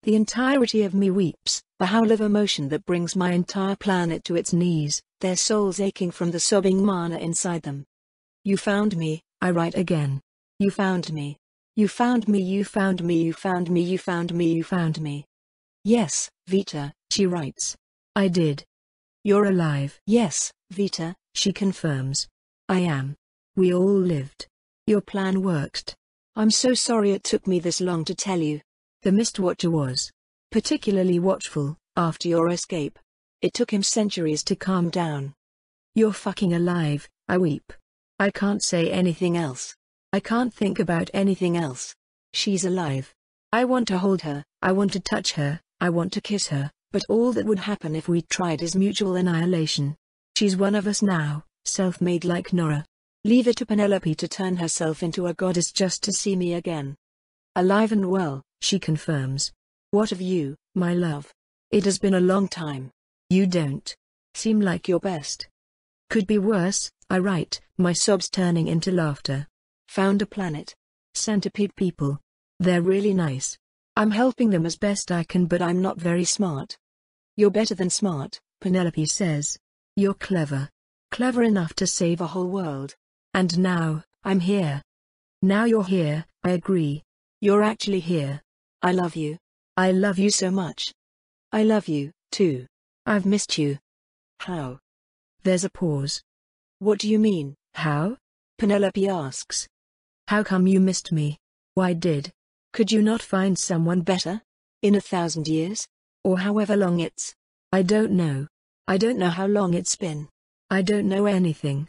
The entirety of me weeps, a howl of emotion that brings my entire planet to its knees, their souls aching from the sobbing mana inside them. You found me, I write again. You found me. You found me, you found me, you found me, you found me, you found me. Yes, Vita, she writes. I did. You're alive. Yes, Vita, she confirms. I am. We all lived. Your plan worked. I'm so sorry it took me this long to tell you. The Mistwatcher was particularly watchful after your escape. It took him centuries to calm down. You're fucking alive, I weep. I can't say anything else. I can't think about anything else. She's alive. I want to hold her, I want to touch her, I want to kiss her, but all that would happen if we tried is mutual annihilation. She's one of us now, self-made like Nora. Leave it to Penelope to turn herself into a goddess just to see me again. Alive and well, she confirms. What of you, my love? It has been a long time. You don't seem like your best. Could be worse, I write, my sobs turning into laughter. Found a planet. Centipede people. They're really nice. I'm helping them as best I can, but I'm not very smart. You're better than smart, Penelope says. You're clever. Clever enough to save a whole world. And now, I'm here. Now you're here, I agree. You're actually here. I love you. I love you so much. I love you, too. I've missed you. How? There's a pause. What do you mean, how? Penelope asks. How come you missed me? Why did? Could you not find someone better? In 1,000 years? Or however long it's? I don't know. I don't know how long it's been. I don't know anything.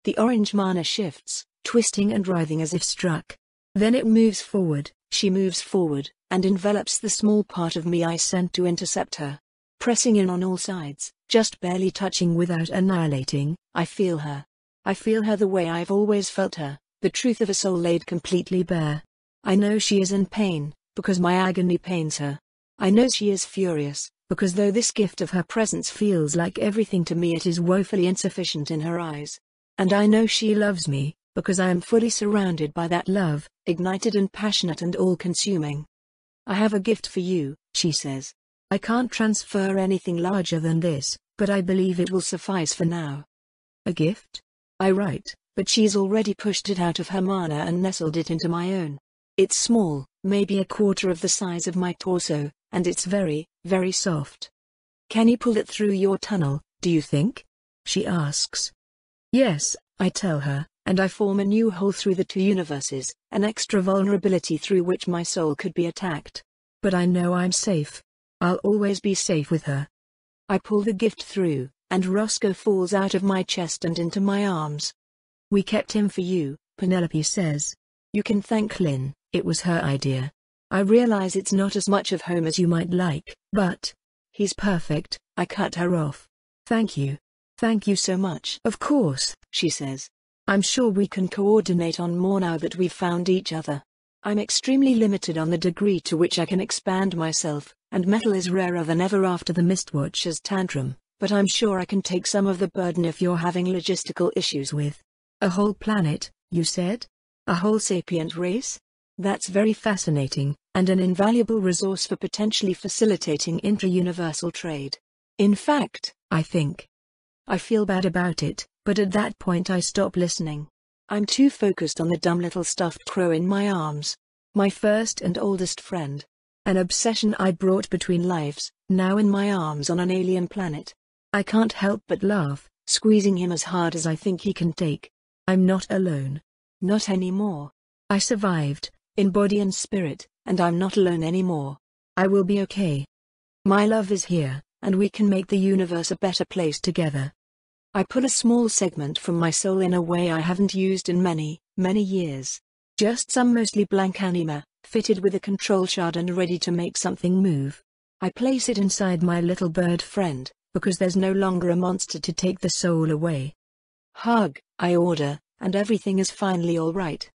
The orange mana shifts, twisting and writhing as if struck. Then it moves forward, she moves forward, and envelops the small part of me I sent to intercept her. Pressing in on all sides, just barely touching without annihilating, I feel her. I feel her the way I've always felt her, the truth of a soul laid completely bare. I know she is in pain, because my agony pains her. I know she is furious, because though this gift of her presence feels like everything to me, it is woefully insufficient in her eyes. And I know she loves me, because I am fully surrounded by that love, ignited and passionate and all-consuming. I have a gift for you, she says. I can't transfer anything larger than this, but I believe it will suffice for now. A gift? I write, but she's already pushed it out of her mana and nestled it into my own. It's small, maybe a quarter of the size of my torso, and it's very, very soft. Can you pull it through your tunnel, do you think? She asks. Yes, I tell her, and I form a new hole through the two universes, an extra vulnerability through which my soul could be attacked. But I know I'm safe. I'll always be safe with her. I pull the gift through, and Roscoe falls out of my chest and into my arms. We kept him for you, Penelope says. You can thank Lynn, it was her idea. I realize it's not as much of home as you might like, but he's perfect, I cut her off. Thank you. Thank you so much. Of course, she says. I'm sure we can coordinate on more now that we've found each other. I'm extremely limited on the degree to which I can expand myself, and metal is rarer than ever after the Mistwatcher's tantrum, but I'm sure I can take some of the burden if you're having logistical issues with a whole planet, you said? A whole sapient race? That's very fascinating, and an invaluable resource for potentially facilitating intra-universal trade. In fact, I think. I feel bad about it, but at that point I stop listening. I'm too focused on the dumb little stuffed crow in my arms. My first and oldest friend. An obsession I brought between lives, now in my arms on an alien planet. I can't help but laugh, squeezing him as hard as I think he can take. I'm not alone. Not anymore. I survived, in body and spirit, and I'm not alone anymore. I will be okay. My love is here, and we can make the universe a better place together. I pull a small segment from my soul in a way I haven't used in many, many years. Just some mostly blank anima, fitted with a control shard and ready to make something move. I place it inside my little bird friend, because there's no longer a monster to take the soul away. Hug, I order, and everything is finally all right.